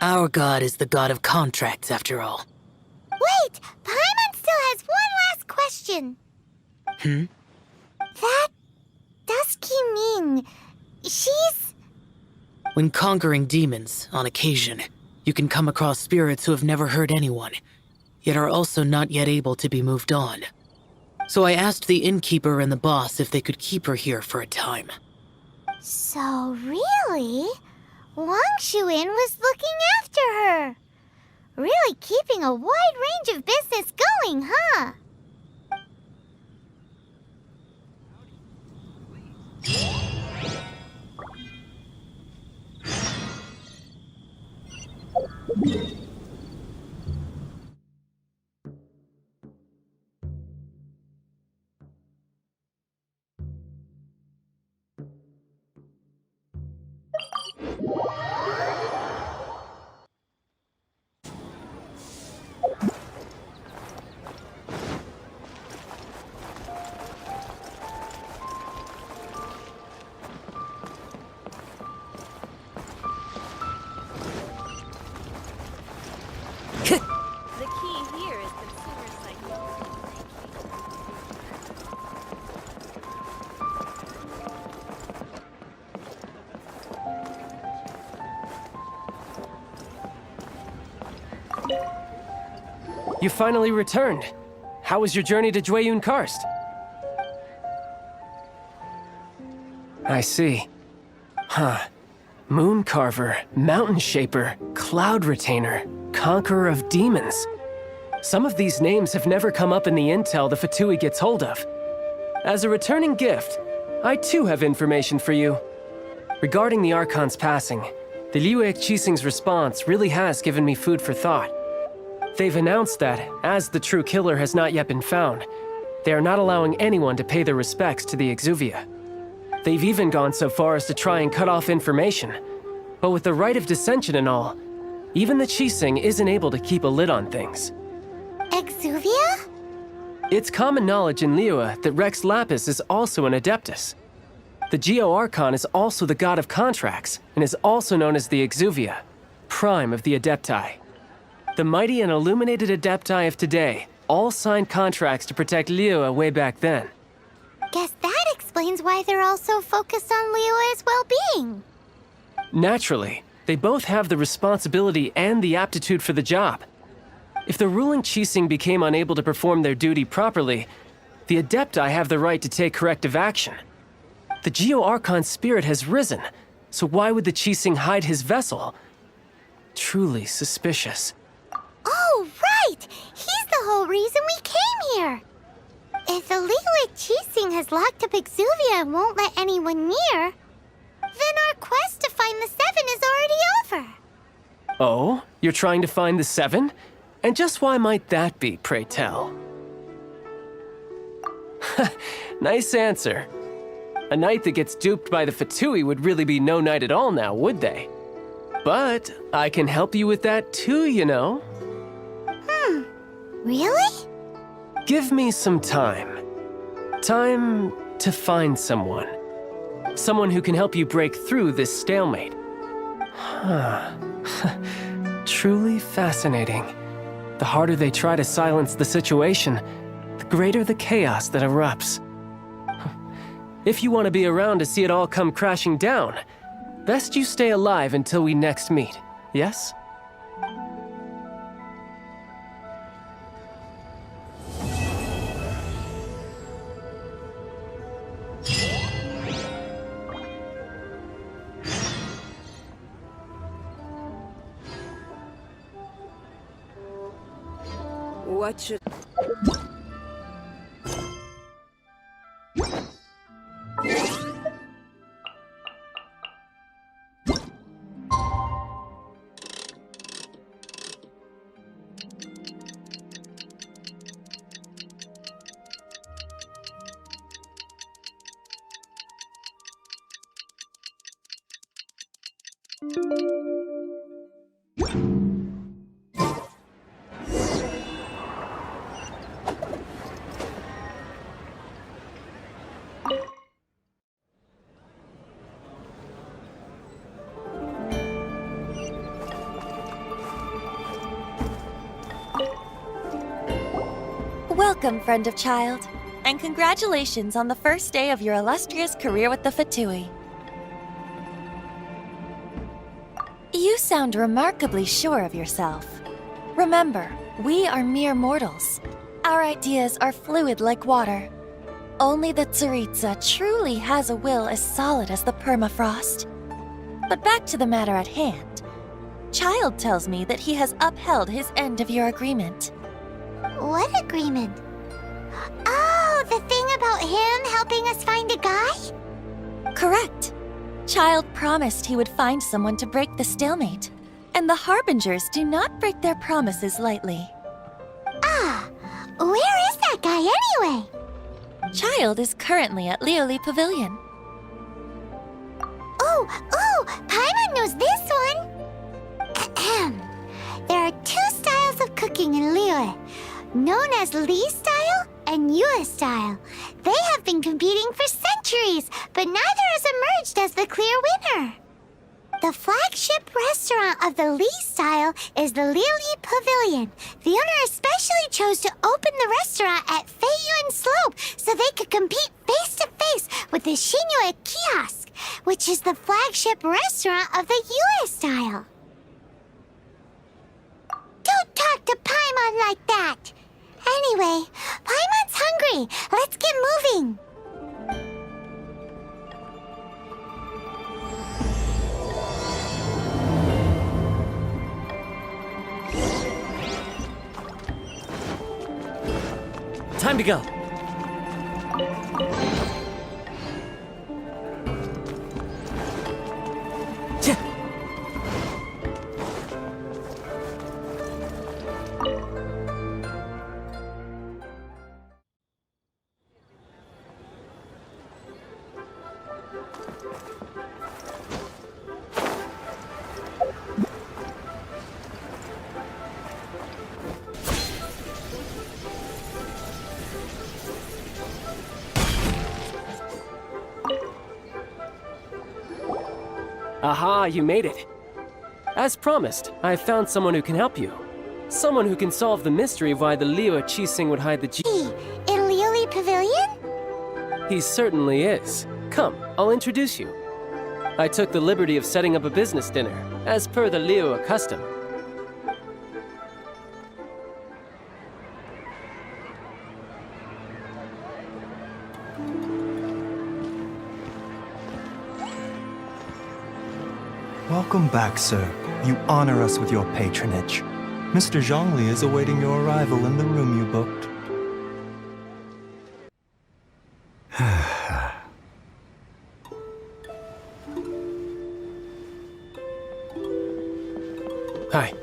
Our god is the god of contracts, after all. Wait, Paimon still has one last question. That Dusky Ming, she's... When conquering demons, on occasion, you can come across spirits who have never hurt anyone, yet are also not yet able to be moved on. So I asked the innkeeper and the boss if they could keep her here for a time. So really, Wangshu Inn was looking after her. Really keeping a wide range of business going, huh? The key here is consumer psychology. You finally returned. How was your journey to Jueyun Karst? I see. Huh. Moon Carver, Mountain Shaper, Cloud Retainer, Conqueror of Demons. Some of these names have never come up in the intel the Fatui gets hold of. As a returning gift, I too have information for you. Regarding the Archon's passing, the Liyue Qixing's response really has given me food for thought. They've announced that, as the true killer has not yet been found, they are not allowing anyone to pay their respects to the Exuvia. They've even gone so far as to try and cut off information. But with the right of dissension and all, even the Qixing isn't able to keep a lid on things. Exuvia? It's common knowledge in Liyue that Rex Lapis is also an Adeptus. The Geo-Archon is also the god of contracts, and is also known as the Exuvia, prime of the Adepti. The mighty and illuminated Adepti of today all signed contracts to protect Liyue way back then. Guess that explains why they're all so focused on Liyue's well-being. Naturally, they both have the responsibility and the aptitude for the job. If the ruling Qixing became unable to perform their duty properly, the Adepti have the right to take corrective action. The Geo-Archon's spirit has risen, so why would the Qixing hide his vessel? Truly suspicious. Oh, right! He's the whole reason we came here! If the Liyue Qixing has locked up Exuvia and won't let anyone near, then our quest to find the Seven is already over. Oh? You're trying to find the Seven? And just why might that be, pray tell? Nice answer. A knight that gets duped by the Fatui would really be no knight at all now, would they? But I can help you with that too, you know. Really? Give me some time. Time to find someone. Someone who can help you break through this stalemate. Truly fascinating. The harder they try to silence the situation, the greater the chaos that erupts. If you want to be around to see it all come crashing down, best you stay alive until we next meet, yes? What should... Welcome, friend of child, and congratulations on the first day of your illustrious career with the Fatui. You sound remarkably sure of yourself. Remember, we are mere mortals. Our ideas are fluid like water. Only the Tsaritsa truly has a will as solid as the permafrost. But back to the matter at hand. Child tells me that he has upheld his end of your agreement. What agreement? Oh, the thing about him helping us find a guy? Correct. Child promised he would find someone to break the stalemate. And the Harbingers do not break their promises lightly. Ah, where is that guy anyway? Child is currently at Lioli Pavilion. Oh, Paimon knows this one! Ahem. There are two styles of cooking in Liyue, known as Li style and Yue style. They have been competing for centuries, but neither has emerged as the clear winner. The flagship restaurant of the Li style is the Lioli Pavilion. The owner especially chose to open the restaurant at Feiyuan Slope so they could compete face-to-face with the Xinyue Kiosk, which is the flagship restaurant of the Yue style. Don't talk to Paimon like that! Anyway, Paimon's hungry. Let's get moving. time to go. Aha, you made it. As promised, I found someone who can help you. Someone who can solve the mystery of why the Liu Qixing would hide the In Liuli Pavilion? He certainly is. Come, I'll introduce you. I took the liberty of setting up a business dinner, as per the Liu custom. Welcome back, sir. You honor us with your patronage. Mr. Zhongli is awaiting your arrival in the room you booked. Hi.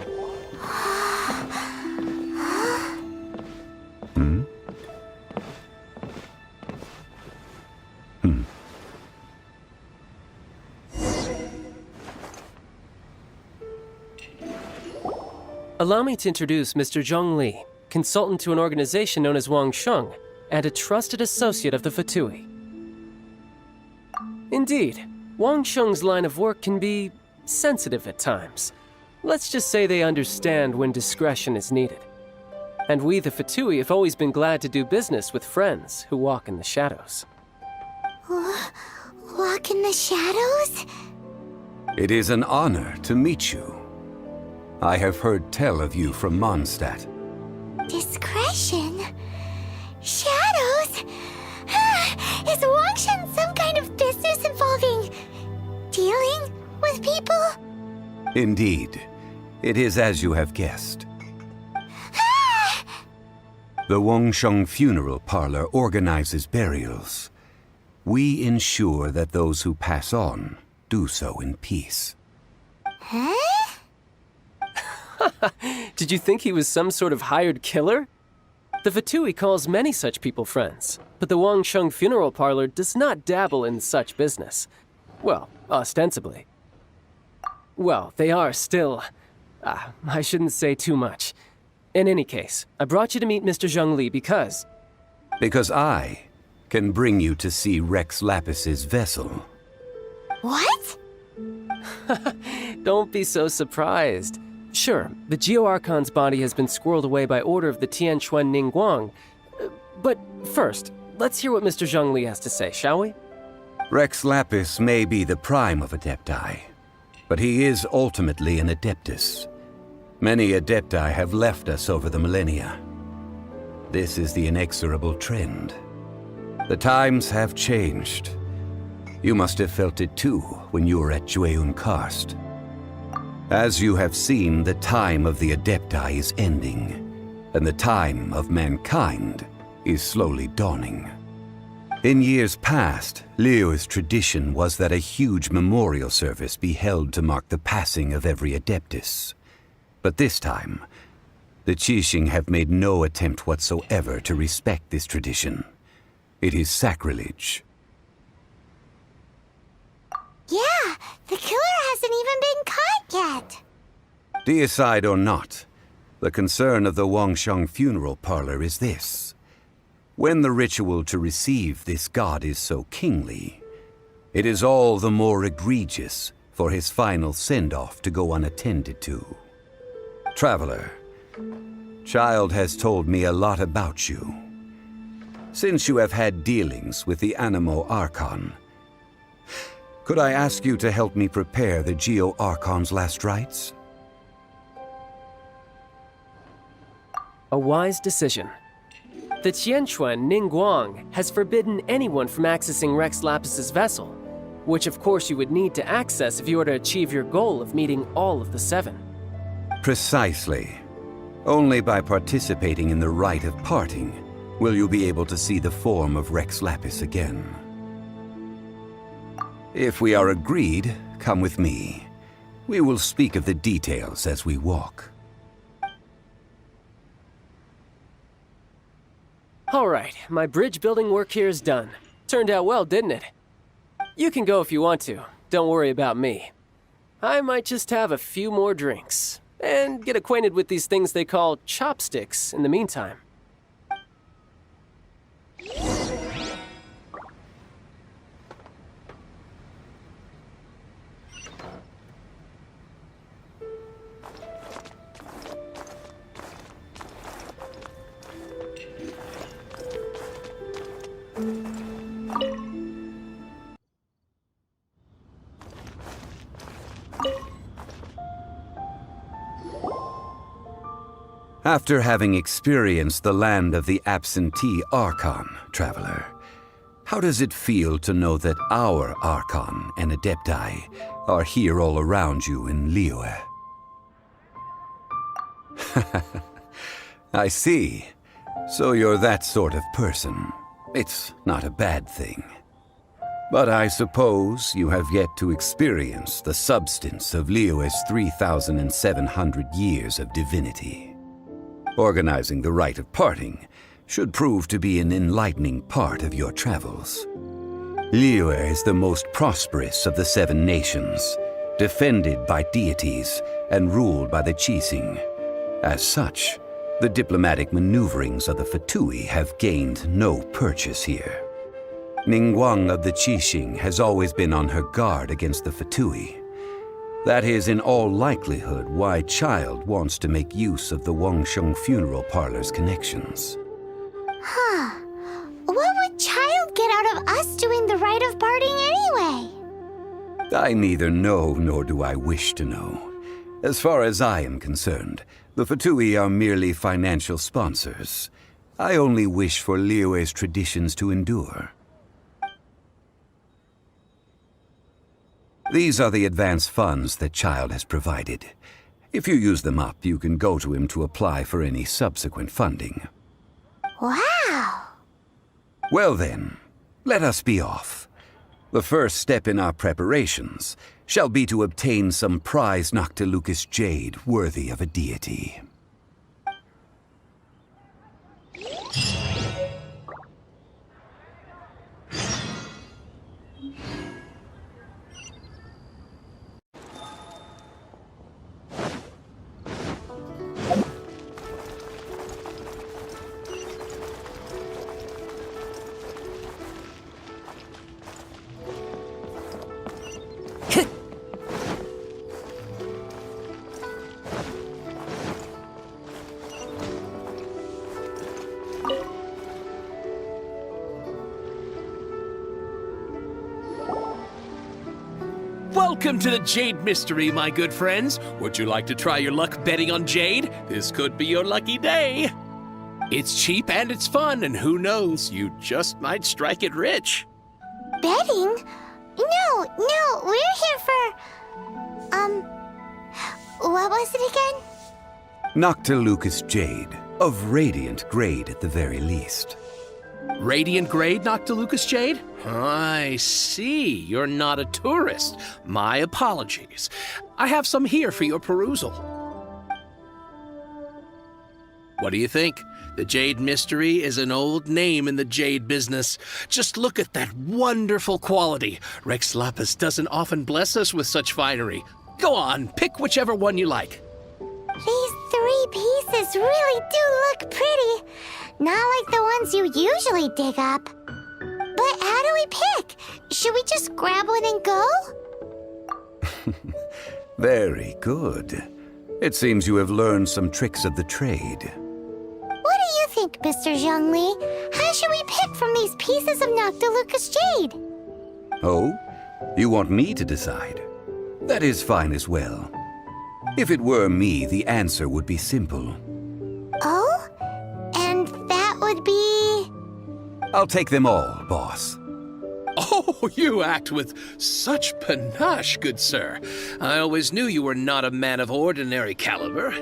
Allow me to introduce Mr. Zhongli, consultant to an organization known as Wang Sheng, and a trusted associate of the Fatui. Indeed, Wang Sheng's line of work can be sensitive at times. Let's just say they understand when discretion is needed. And we, the Fatui, have always been glad to do business with friends who walk in the shadows. Walk in the shadows? It is an honor to meet you. I have heard tell of you from Mondstadt. Discretion? Shadows? Is Wangshan some kind of business involving dealing with people? Indeed. It is as you have guessed. The Wangsheng Funeral Parlor organizes burials. We ensure that those who pass on do so in peace. Huh? Did you think he was some sort of hired killer? The Fatui calls many such people friends, but the Wangsheng Funeral Parlor does not dabble in such business. Well, ostensibly. Well, they are still... I shouldn't say too much. In any case, I brought you to meet Mr. Zhongli because... Because I can bring you to see Rex Lapis's vessel. What? Don't be so surprised. Sure, the Geo-Archon's body has been squirreled away by order of the Tianquan Ningguang. But first, let's hear what Mr. Zhongli has to say, shall we? Rex Lapis may be the prime of Adepti, but he is ultimately an Adeptus. Many Adepti have left us over the millennia. This is the inexorable trend. The times have changed. You must have felt it too when you were at Jueyun Karst. As you have seen, the time of the Adepti is ending, and the time of mankind is slowly dawning. In years past, Liu's tradition was that a huge memorial service be held to mark the passing of every Adeptus. But this time, the Qixing have made no attempt whatsoever to respect this tradition. It is sacrilege. Yeah, the killer hasn't even been caught yet. Deicide or not, the concern of the Wangsheng Funeral Parlor is this. When the ritual to receive this god is so kingly, it is all the more egregious for his final send-off to go unattended to. Traveler, Child has told me a lot about you. Since you have had dealings with the Animo Archon, could I ask you to help me prepare the Geo-Archon's last rites? A wise decision. The Tianquan Ningguang has forbidden anyone from accessing Rex Lapis's vessel, which of course you would need to access if you were to achieve your goal of meeting all of the seven. Precisely. Only by participating in the rite of parting will you be able to see the form of Rex Lapis again. If we are agreed, come with me. We will speak of the details as we walk. All right, my bridge building work here is done. Turned out well, didn't it? You can go if you want to. Don't worry about me. I might just have a few more drinks and get acquainted with these things they call chopsticks in the meantime. After having experienced the land of the absentee Archon, traveler, how does it feel to know that our Archon and Adepti are here all around you in Liyue? I see. So you're that sort of person. It's not a bad thing. But I suppose you have yet to experience the substance of Liyue's 3,700 years of divinity. Organizing the rite of parting should prove to be an enlightening part of your travels. Liyue is the most prosperous of the 7 nations, defended by deities and ruled by the Qixing. As such, the diplomatic maneuverings of the Fatui have gained no purchase here. Ningguang of the Qixing has always been on her guard against the Fatui. That is in all likelihood why Child wants to make use of the Wangsheng funeral parlor's connections. Huh. What would Child get out of us doing the rite of parting anyway? I neither know nor do I wish to know. As far as I am concerned, the Fatui are merely financial sponsors. I only wish for Liyue's traditions to endure. These are the advance funds that Child has provided. If you use them up, you can go to him to apply for any subsequent funding. Wow! Well then, let us be off. The first step in our preparations shall be to obtain some prized Noctilucous jade worthy of a deity. Welcome to the Jade Mystery, my good friends. Would you like to try your luck betting on Jade? This could be your lucky day. It's cheap and it's fun, and who knows, you just might strike it rich. Betting? No, we're here for... what was it again? Noctilucous jade, of radiant grade at the very least. Radiant grade Noctilucous jade? I see. You're not a tourist. My apologies. I have some here for your perusal. What do you think? The Jade Mystery is an old name in the jade business. Just look at that wonderful quality. Rex Lapis doesn't often bless us with such finery. Go on, pick whichever one you like. These 3 pieces really do look pretty. Not like the ones you usually dig up. But how do we pick? Should we just grab one and go? Very good. It seems you have learned some tricks of the trade. What do you think, Mr. Zhongli? How should we pick from these pieces of Noctilucous jade? Oh? You want me to decide? That is fine as well. If it were me, the answer would be simple. Oh? And that would be... I'll take them all, boss. Oh, you act with such panache, good sir. I always knew you were not a man of ordinary caliber.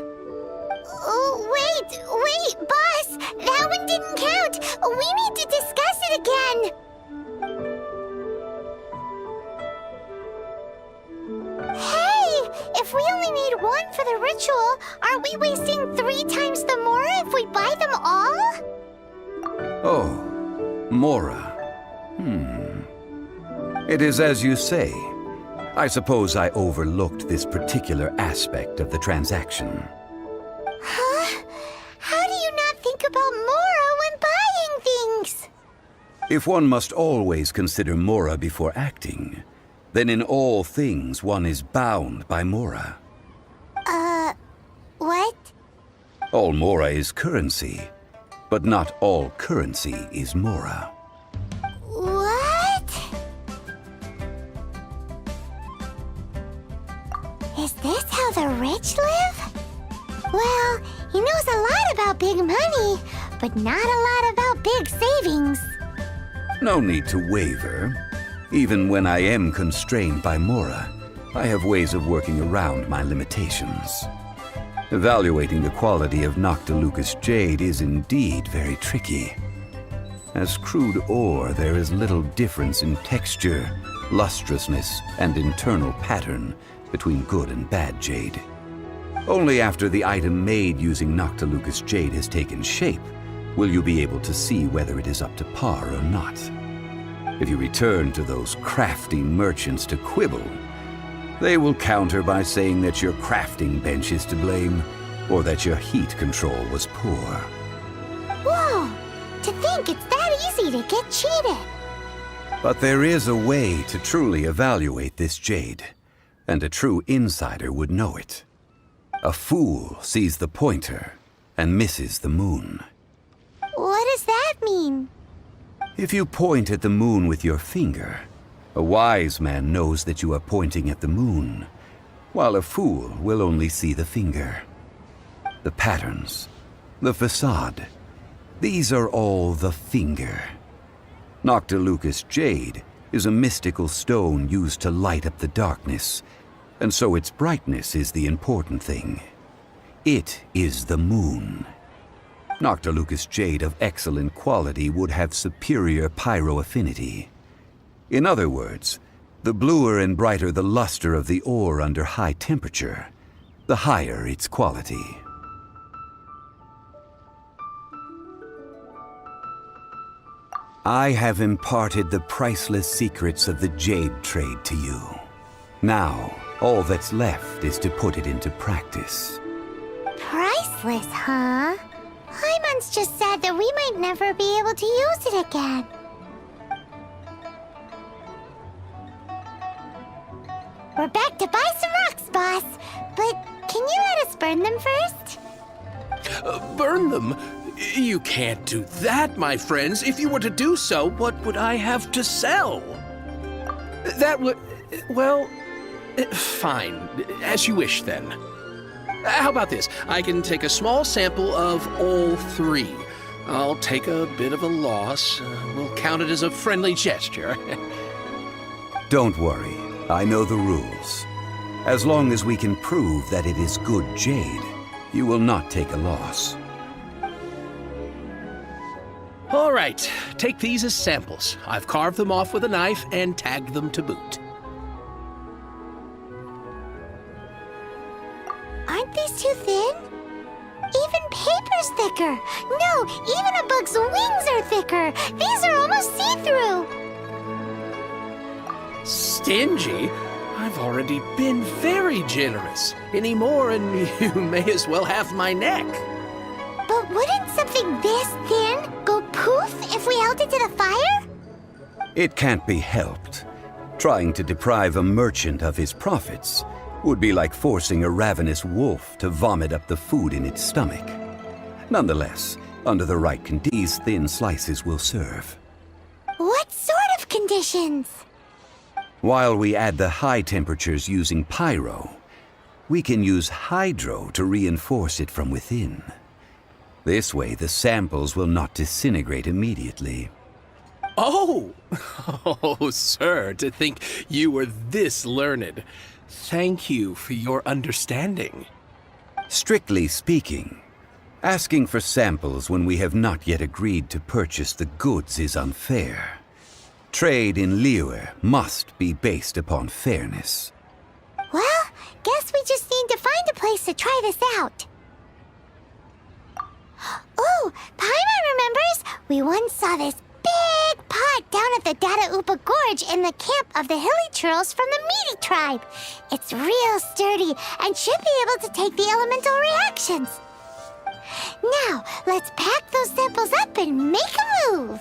Oh, wait, boss! That one one didn't count! We need to discuss it again! Hey! If we only need one for the ritual, aren't we wasting 3 times the Mora if we buy them all? Oh, Mora. It is as you say. I suppose I overlooked this particular aspect of the transaction. Huh? How do you not think about Mora when buying things? If one must always consider Mora before acting, then in all things one is bound by Mora. What? All Mora is currency, but not all currency is Mora. What? Is this how the rich live? Well, he knows a lot about big money, but not a lot about big savings. No need to waver. Even when I am constrained by Mora, I have ways of working around my limitations. Evaluating the quality of Noctilucous jade is indeed very tricky. As crude ore, there is little difference in texture, lustrousness, and internal pattern between good and bad jade. Only after the item made using Noctilucous jade has taken shape will you be able to see whether it is up to par or not. If you return to those crafty merchants to quibble, they will counter by saying that your crafting bench is to blame, or that your heat control was poor. Whoa! To think it's that easy to get cheated! But there is a way to truly evaluate this jade, and a true insider would know it. A fool sees the pointer and misses the moon. What does that mean? If you point at the moon with your finger, a wise man knows that you are pointing at the moon, while a fool will only see the finger. The patterns, the facade, these are all the finger. Noctilucous jade is a mystical stone used to light up the darkness, and so its brightness is the important thing. It is the moon. Noctilucous jade of excellent quality would have superior pyro affinity. In other words, the bluer and brighter the luster of the ore under high temperature, the higher its quality. I have imparted the priceless secrets of the jade trade to you. Now, all that's left is to put it into practice. Priceless, huh? Hyman's just said that we might never be able to use it again. We're back to buy some rocks, boss. But can you let us burn them first? Burn them? You can't do that, my friends. If you were to do so, what would I have to sell? That would... well... fine. As you wish, then. How about this? I can take a small sample of all 3. I'll take a bit of a loss. We'll count it as a friendly gesture. Don't worry. I know the rules. As long as we can prove that it is good jade, you will not take a loss. All right, take these as samples. I've carved them off with a knife and tagged them to boot. Aren't these too thin? Even paper's thicker. No, even a bug's wings are thicker. These are almost see-through. Stingy? I've already been very generous. Any more and you may as well have my neck. But wouldn't something this thin go poof if we held it to the fire? It can't be helped. Trying to deprive a merchant of his profits would be like forcing a ravenous wolf to vomit up the food in its stomach. Nonetheless, under the right conditions, thin slices will serve. What sort of conditions? While we add the high temperatures using pyro, we can use hydro to reinforce it from within. This way, the samples will not disintegrate immediately. Oh! Oh, sir, to think you were this learned. Thank you for your understanding. Strictly speaking, Asking for samples when we have not yet agreed to purchase the goods is unfair. Trade in Liyue must be based upon fairness. Well, guess we just need to find a place to try this out. Ooh, Paimon remembers we once saw this big pot down at the Dada Upa Gorge in the camp of the hilly churls from the Meaty tribe. It's real sturdy and should be able to take the elemental reactions. Now, let's pack those samples up and make a move.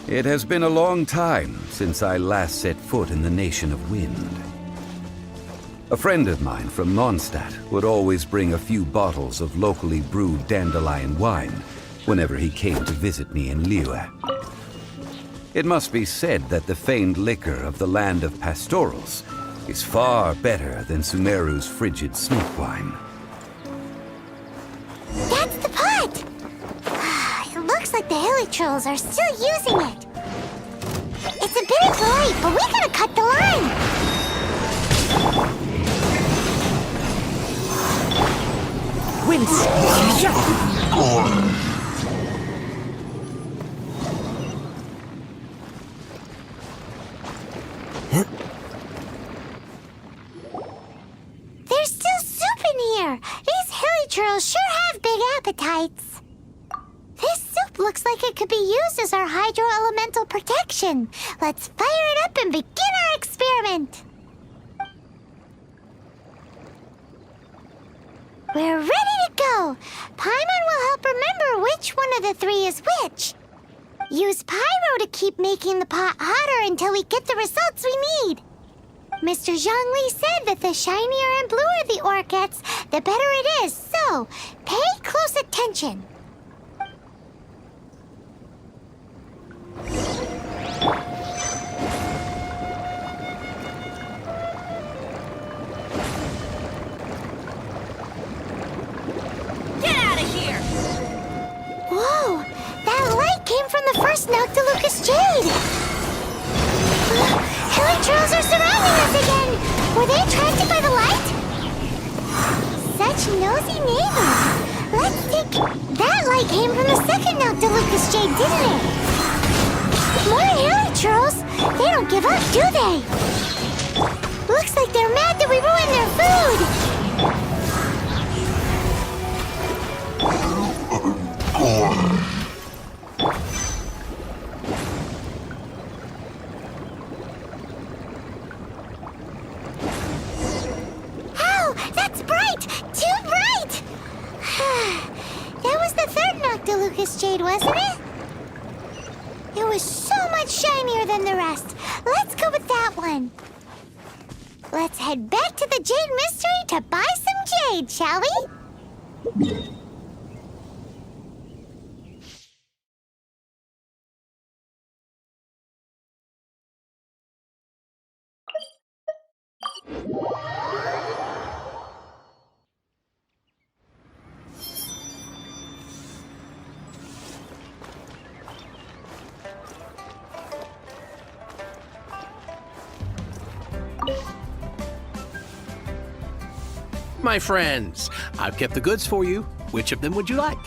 It has been a long time since I last set foot in the Nation of Wind. A friend of mine from Mondstadt would always bring a few bottles of locally brewed dandelion wine whenever he came to visit me in Liyue. It must be said that the famed liquor of the land of pastorals is far better than Sumeru's frigid snake wine. That's the pot! It looks like the hilly trolls are still using it. It's a bit late, but we gotta cut the line. There's still soup in here. These hilly trolls sure have big appetites. This soup looks like it could be used as our hydro-elemental protection. Let's fire it up and begin our experiment. We're ready to go. Paimon will help remember which one of the three is which. Use pyro to keep making the pot hotter until we get the results we need. Mr. Zhongli said that the shinier and bluer the ore gets, the better it is, so pay close attention. Get out of here! Whoa! That light came from the first Noctilucous Jade! Hilly trolls are surrounding us again! Were they attracted by the light? Such nosy neighbors! Let's take... That light came from the second Noctilucous Jade, didn't it? More hilly trolls! They don't give up, do they? Looks like they're mad that we ruined their food! Ow! That's bright! Too bright! That was the third Noctilucous Jade, wasn't it? It was so much shinier than the rest. Let's go with that one. Let's head back to the Jade Mystery to buy some jade, shall we? My friends, I've kept the goods for you. Which of them would you like?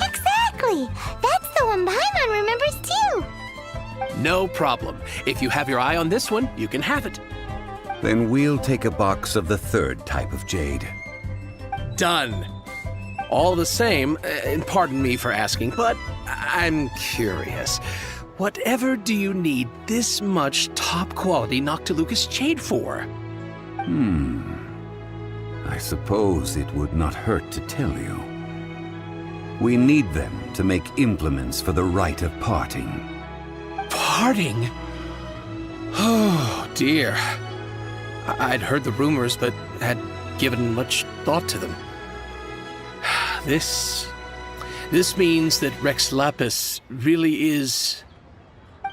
Exactly! That's the one Paimon remembers too! No problem. If you have your eye on this one, you can have it. Then we'll take a box of the third type of jade. Done. All the same, and pardon me for asking, but I'm curious. Whatever do you need this much top-quality Noctilucous Jade for? I suppose it would not hurt to tell you. We need them to make implements for the rite of parting. Parting? Oh, dear. I'd heard the rumors, but had given much thought to them. This means that Rex Lapis really is...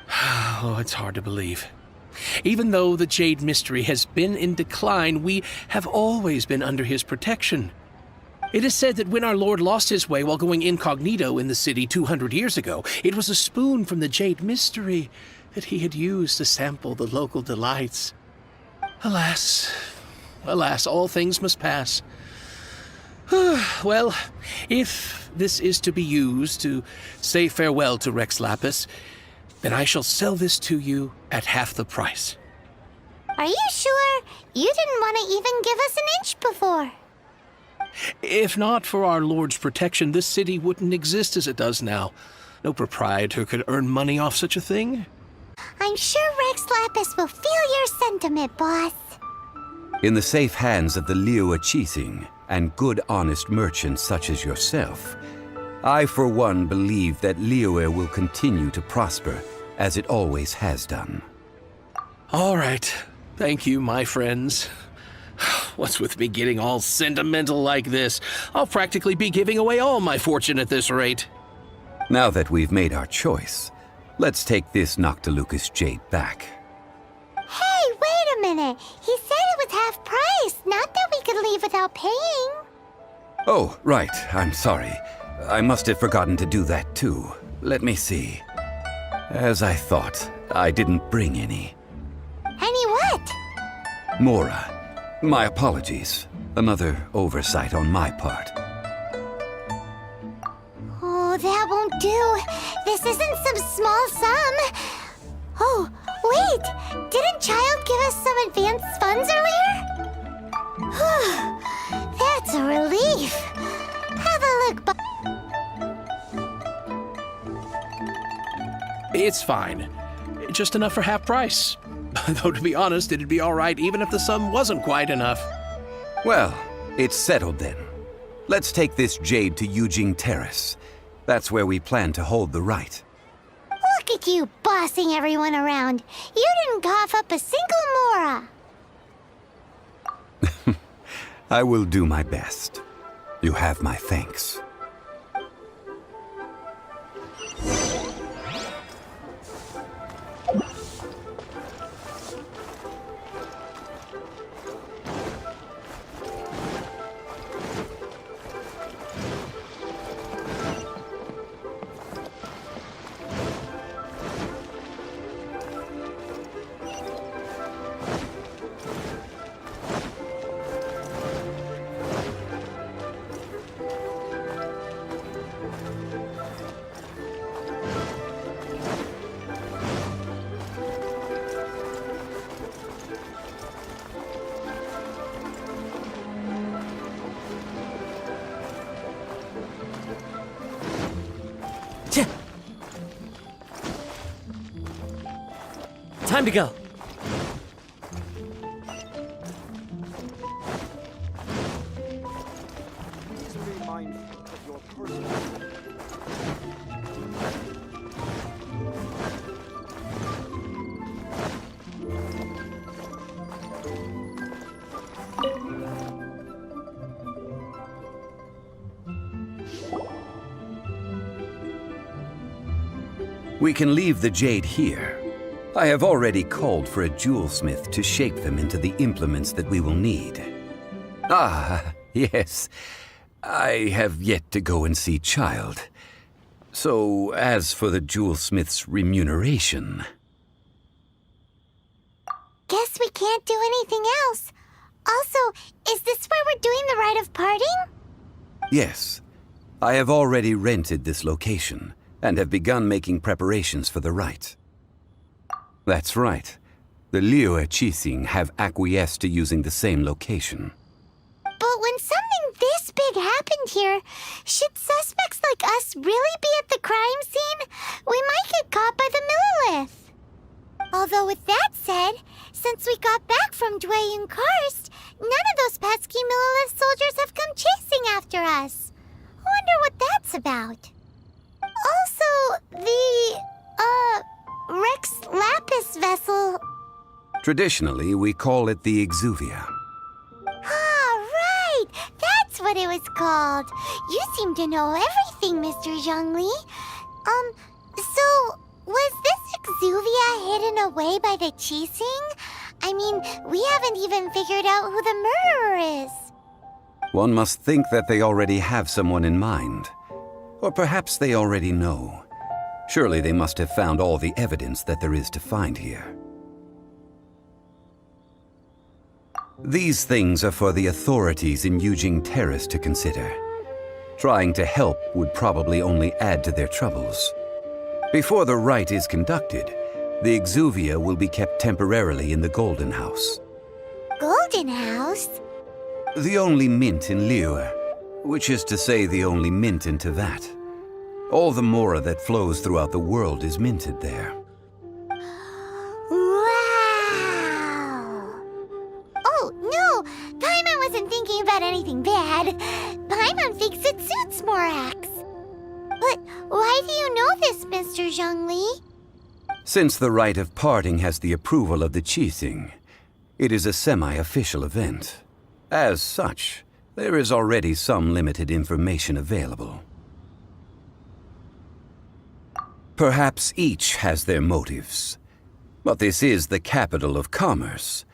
Oh, it's hard to believe. Even though the Jade Mystery has been in decline, we have always been under his protection. It is said that when our Lord lost his way while going incognito in the city 200 years ago, it was a spoon from the Jade Mystery that he had used to sample the local delights. Alas, all things must pass. Well, if this is to be used to say farewell to Rex Lapis, then I shall sell this to you at half the price. Are you sure? You didn't want to even give us an inch before. If not for our Lord's protection, this city wouldn't exist as it does now. No proprietor could earn money off such a thing. I'm sure Rex Lapis will feel your sentiment, boss. In the safe hands of the Liu Chising and good honest merchants such as yourself, I for one believe that Liyue will continue to prosper as it always has done. All right. Thank you, my friends. What's with me getting all sentimental like this? I'll practically be giving away all my fortune at this rate. Now that we've made our choice, let's take this Noctilucous jade back. Hey, wait a minute. He said it was half price, not that we could leave without paying. Oh, right. I'm sorry. I must have forgotten to do that too. Let me see. As I thought, I didn't bring any. Any what? Mora. My apologies. Another oversight on my part. Oh, that won't do. This isn't some small sum. Oh, wait! Didn't Child give us some advanced funds earlier? That's a relief. Have a look, It's fine. Just enough for half price. Though to be honest, it'd be all right even if the sum wasn't quite enough. Well, it's settled then. Let's take this jade to Yujing Terrace. That's where we plan to hold the rite. Look at you bossing everyone around. You didn't cough up a single Mora. I will do my best. You have my thanks. Time to go. We can leave the jade here. I have already called for a jewelsmith to shape them into the implements that we will need. Ah, yes. I have yet to go and see Child. So, as for the jewelsmith's remuneration... Guess we can't do anything else. Also, is this where we're doing the rite of parting? Yes. I have already rented this location and have begun making preparations for the rite. That's right. The Liu Chising have acquiesced to using the same location. But when something this big happened here, should suspects like us really be at the crime scene? We might get caught by the Millilith. Although with that said, since we got back from Dwayne Karst, none of those pesky Millilith soldiers have come chasing after us. Wonder what that's about. Also, the, Rex Lapis vessel. Traditionally, we call it the Exuvia. Ah, right! That's what it was called. You seem to know everything, Mr. Zhongli. So, was this Exuvia hidden away by the Qixing? I mean, we haven't even figured out who the murderer is. One must think that they already have someone in mind. Or perhaps they already know. Surely they must have found all the evidence that there is to find here. These things are for the authorities in Yujing Terrace to consider. Trying to help would probably only add to their troubles. Before the rite is conducted, the Exuvia will be kept temporarily in the Golden House. Golden House? The only mint in Liyue, which is to say the only mint in Teyvat. All the mora that flows throughout the world is minted there. Wow! Oh, no! Paimon wasn't thinking about anything bad. Paimon thinks it suits Morax. But why do you know this, Mr. Zhongli? Since the rite of parting has the approval of the Qixing, it is a semi-official event. As such, there is already some limited information available. Perhaps each has their motives, but this is the capital of commerce.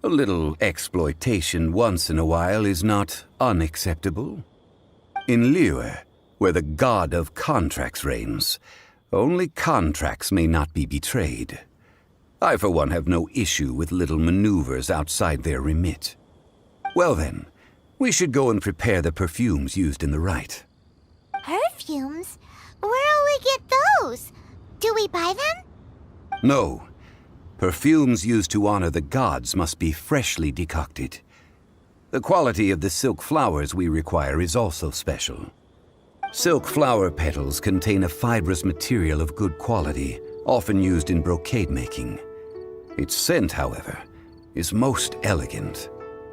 A little exploitation once in a while is not unacceptable. In Liyue, where the god of contracts reigns, only contracts may not be betrayed. I, for one, have no issue with little maneuvers outside their remit. Well then, we should go and prepare the perfumes used in the rite. Perfumes? Where'll we get those? Do we buy them? No. Perfumes used to honor the gods must be freshly decocted. The quality of the silk flowers we require is also special. Silk flower petals contain a fibrous material of good quality, often used in brocade making. Its scent, however, is most elegant,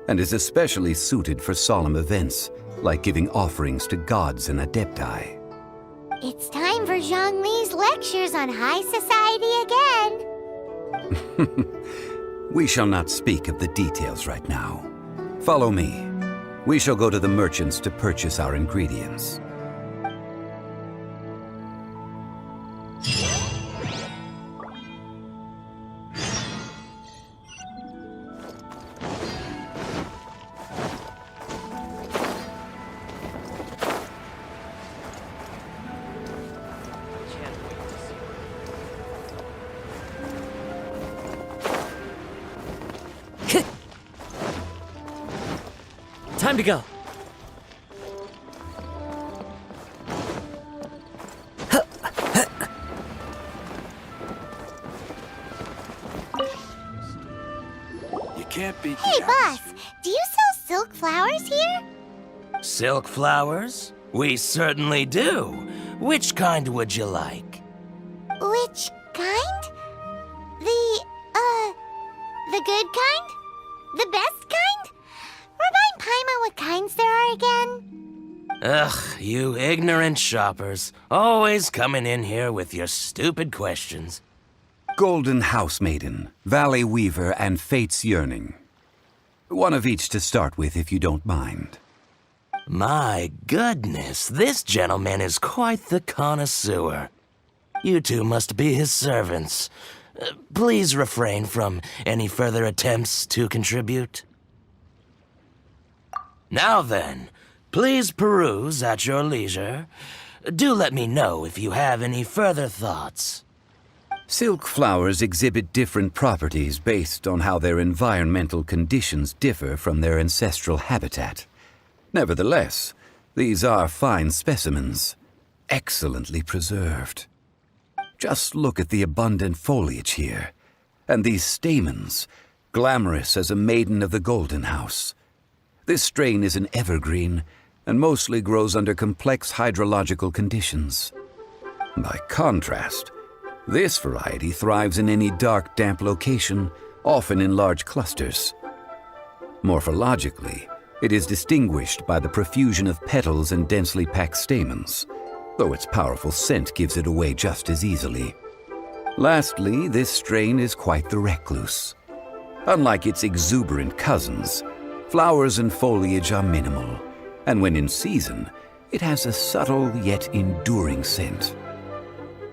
and is especially suited for solemn events, like giving offerings to gods and adepti. It's time for Zhongli's lectures on high society again. We shall not speak of the details right now. Follow me. We shall go to the merchants to purchase our ingredients. Time to go. You can't be Hey, boss, do you sell silk flowers here? Silk flowers? We certainly do. Which kind would you like? Which kind? The good kind? The best kind? Remind Paimon what kinds there are again. Ugh, you ignorant shoppers. Always coming in here with your stupid questions. Golden House Maiden, Valley Weaver, and Fate's Yearning. One of each to start with, if you don't mind. My goodness, this gentleman is quite the connoisseur. You two must be his servants. Please refrain from any further attempts to contribute. Now then, please peruse at your leisure. Do let me know if you have any further thoughts. Silk flowers exhibit different properties based on how their environmental conditions differ from their ancestral habitat. Nevertheless, these are fine specimens, excellently preserved. Just look at the abundant foliage here, and these stamens, glamorous as a maiden of the Golden House. This strain is an evergreen, and mostly grows under complex hydrological conditions. By contrast, this variety thrives in any dark, damp location, often in large clusters. Morphologically, It is distinguished by the profusion of petals and densely packed stamens, though its powerful scent gives it away just as easily. Lastly, this strain is quite the recluse. Unlike its exuberant cousins, flowers and foliage are minimal, and when in season, it has a subtle yet enduring scent.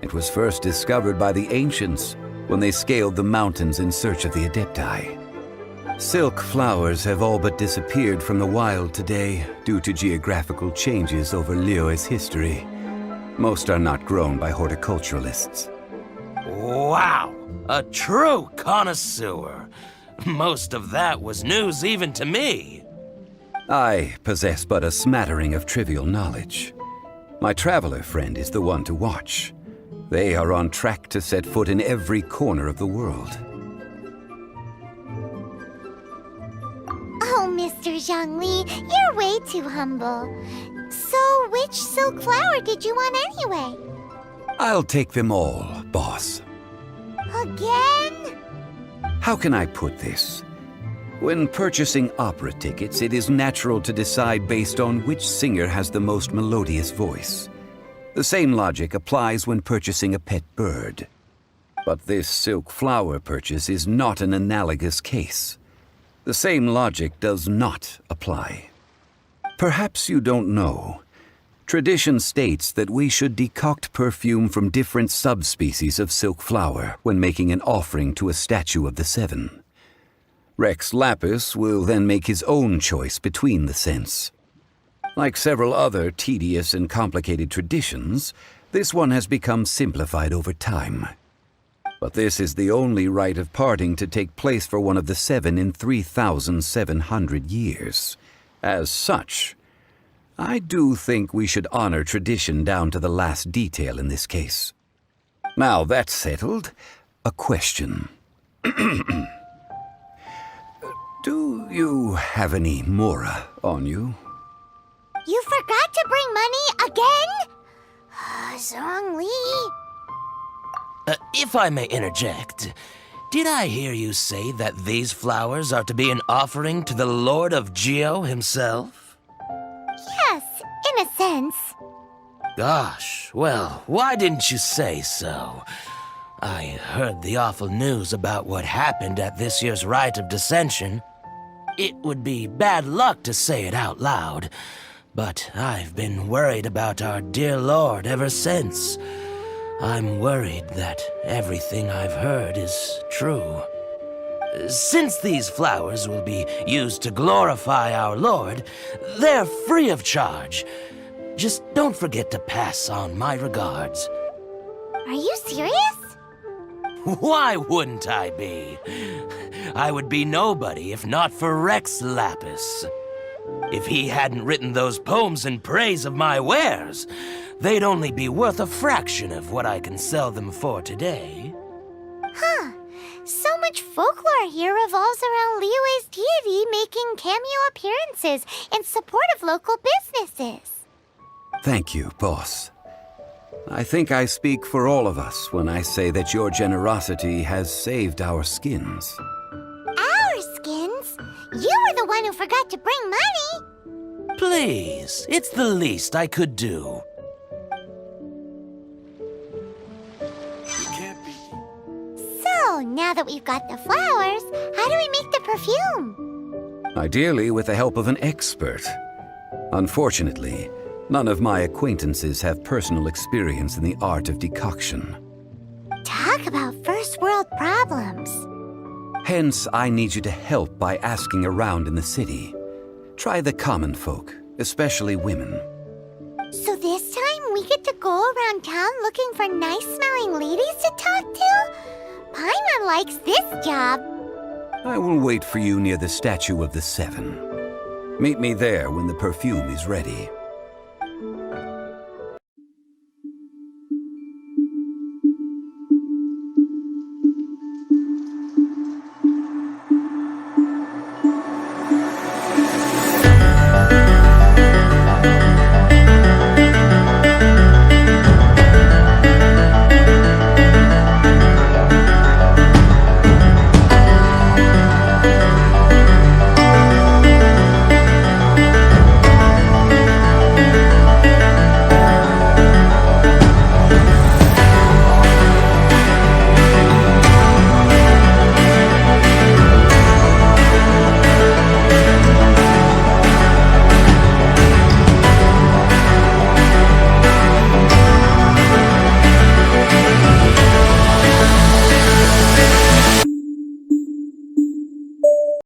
It was first discovered by the ancients when they scaled the mountains in search of the Adepti. Silk flowers have all but disappeared from the wild today due to geographical changes over Liyue's history. Most are not grown by horticulturalists. Wow! A true connoisseur. Most of that was news even to me. I possess but a smattering of trivial knowledge. My traveler friend is the one to watch. They are on track to set foot in every corner of the world. Oh, Mr. Zhongli, you're way too humble. So, which silk flower did you want anyway? I'll take them all, boss. Again? How can I put this? When purchasing opera tickets, it is natural to decide based on which singer has the most melodious voice. The same logic applies when purchasing a pet bird. But this silk flower purchase is not an analogous case. The same logic does not apply. Perhaps you don't know. Tradition states that we should decoct perfume from different subspecies of silk flower when making an offering to a statue of the seven. Rex Lapis will then make his own choice between the scents. Like several other tedious and complicated traditions, this one has become simplified over time. But this is the only rite of parting to take place for one of the seven in 3,700 years. As such, I do think we should honor tradition down to the last detail in this case. Now that's settled, a question. Do you have any mora on you? You forgot to bring money again? Zhongli. If I may interject, did I hear you say that these flowers are to be an offering to the Lord of Geo himself? Yes, in a sense. Gosh, well, why didn't you say so? I heard the awful news about what happened at this year's Rite of Dissension. It would be bad luck to say it out loud, but I've been worried about our dear Lord ever since. I'm worried that everything I've heard is true. Since these flowers will be used to glorify our Lord, they're free of charge. Just don't forget to pass on my regards. Are you serious? Why wouldn't I be? I would be nobody if not for Rex Lapis. If he hadn't written those poems in praise of my wares, they'd only be worth a fraction of what I can sell them for today. Huh. So much folklore here revolves around Liyue's deity making cameo appearances in support of local businesses. Thank you, boss. I think I speak for all of us when I say that your generosity has saved our skins. Our skins? You were the one who forgot to bring money. Please, it's the least I could do. So, now that we've got the flowers, how do we make the perfume? Ideally with the help of an expert. Unfortunately, none of my acquaintances have personal experience in the art of decoction. Talk about first world problems. Hence, I need you to help by asking around in the city. Try the common folk, especially women. So this time we get to go around town looking for nice-smelling ladies to talk to? Paimon likes this job. I will wait for you near the statue of the seven. Meet me there when the perfume is ready.